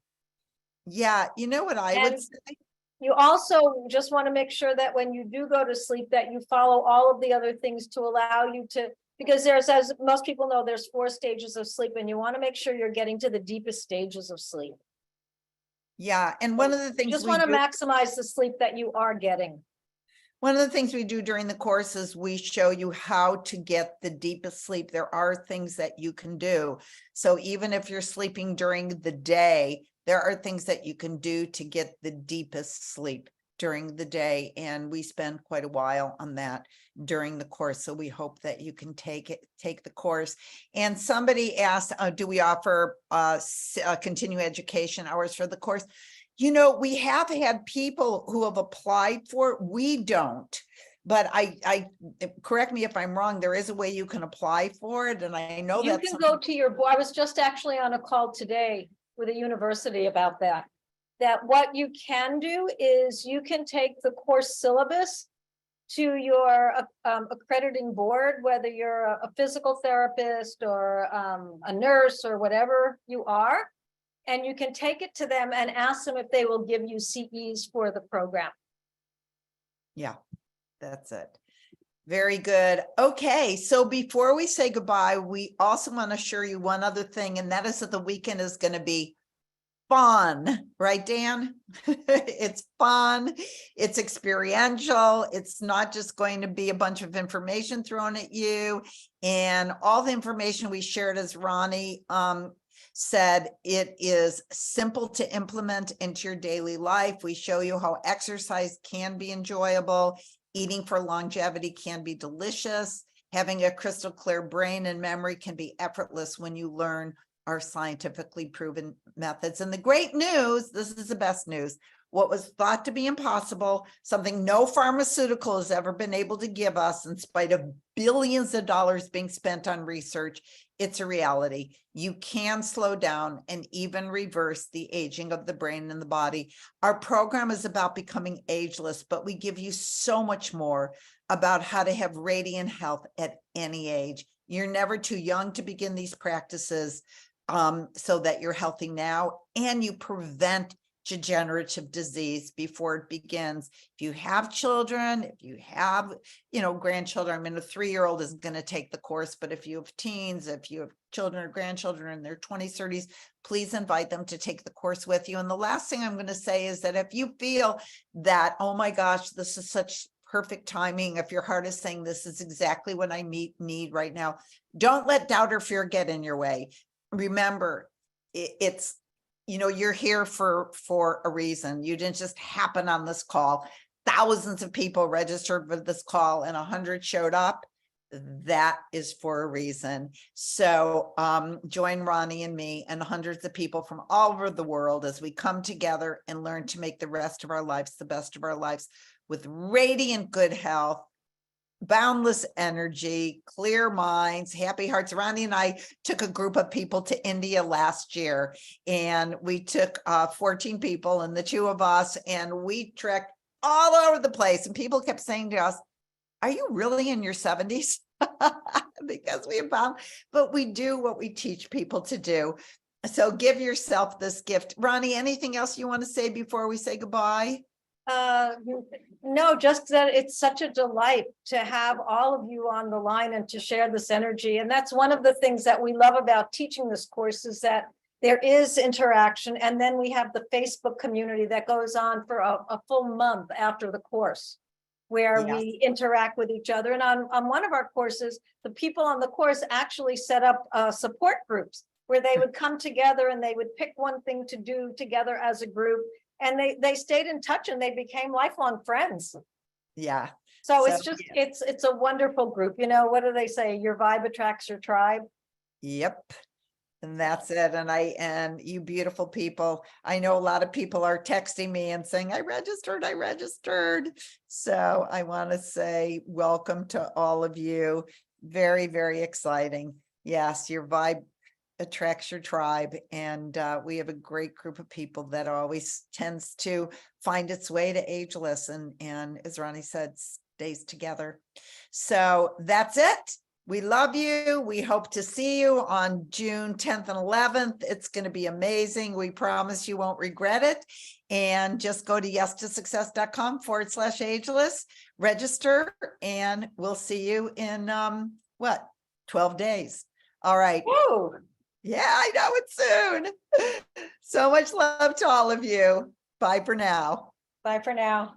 Yeah, you know what I would And say? you also just want to make sure that when you do go to sleep, that you follow all of the other things to allow you to, because there's, as most people know, there's 4 stages of sleep, and you want to make sure you're getting to the deepest stages of sleep. Yeah, and one of the You things just we want to do, maximize the sleep that you are getting. one of the things we do during the course is we show you how to get the deepest sleep. There are things that you can do. So even if you're sleeping during the day, there are things that you can do to get the deepest sleep during the day. And we spend quite a while on that during the course. So we hope that you can take the course. And somebody asked, do we offer continuing education hours for the course? You know, we have had people who have applied for it. We don't, but I correct me if I'm wrong. There is a way you can apply for it. And I know You that's can go to your board. I was just actually on a call today with a university about that. That what you can do is you can take the course syllabus to your accrediting board, whether you're a physical therapist or a nurse or whatever you are, and you can take it to them and ask them if they will give you CEs for the program. Yeah, that's it. Very good. Okay, so before we say goodbye, we also want to assure you one other thing, and that is that the weekend is going to be fun, right, Dan? It's fun, it's experiential, it's not just going to be a bunch of information thrown at you. And all the information we shared, as Ronnie said, it is simple to implement into your daily life. We show you how exercise can be enjoyable, eating for longevity can be delicious, having a crystal clear brain and memory can be effortless when you learn our scientifically proven methods. And the great news, this is the best news, what was thought to be impossible, something no pharmaceutical has ever been able to give us, in spite of billions of dollars being spent on research, it's a reality. You can slow down and even reverse the aging of the brain and the body. Our program is about becoming ageless, but we give you so much more about how to have radiant health at any age. You're never too young to begin these practices, so that you're healthy now and you prevent degenerative disease before it begins. If you have children, if you have, grandchildren, I mean, a 3-year-old isn't going to take the course, but if you have teens, if you have children or grandchildren in their 20s, 30s, please invite them to take the course with you. And the last thing I'm going to say is that if you feel that, oh my gosh, this is such perfect timing, if your heart is saying this is exactly what I need right now, don't let doubt or fear get in your way. Remember, it's, you're here for a reason. You didn't just happen on this call. Thousands of people registered for this call and 100 showed up. That is for a reason. So join Ronnie and me and hundreds of people from all over the world as we come together and learn to make the rest of our lives the best of our lives, with radiant good health, boundless energy, clear minds, happy hearts. Ronnie and I took a group of people to India last year, and we took 14 people and the 2 of us, and we trekked all over the place. And people kept saying to us, are you really in your 70s? Because we found, but we do what we teach people to do. So give yourself this gift. Ronnie, anything else you want to say before we say goodbye? No, just that it's such a delight to have all of you on the line and to share this energy. And that's one of the things that we love about teaching this course, is that there is interaction. And then we have the Facebook community that goes on for a full month after the course, where Yes. we interact with each other. And on one of our courses, the people on the course actually set up support groups where they would come together and they would pick one thing to do together as a group. And they stayed in touch and they became lifelong friends. Yeah. So So, it's just, it's a wonderful group. You know, what do they say? Your vibe attracts your tribe. Yep. And that's it. And you beautiful people, I know a lot of people are texting me and saying, I registered. So I want to say welcome to all of you. Very, very exciting. Yes, your vibe attracts your tribe. And we have a great group of people that always tends to find its way to Ageless. And as Ronnie said, stays together. So that's it. We love you. We hope to see you on June 10th and 11th. It's going to be amazing. We promise you won't regret it. And just go to yes2success.com/ageless, register, and we'll see you in 12 days. All right. Whoa. Yeah, I know it's soon. So much love to all of you. Bye for now. Bye for now.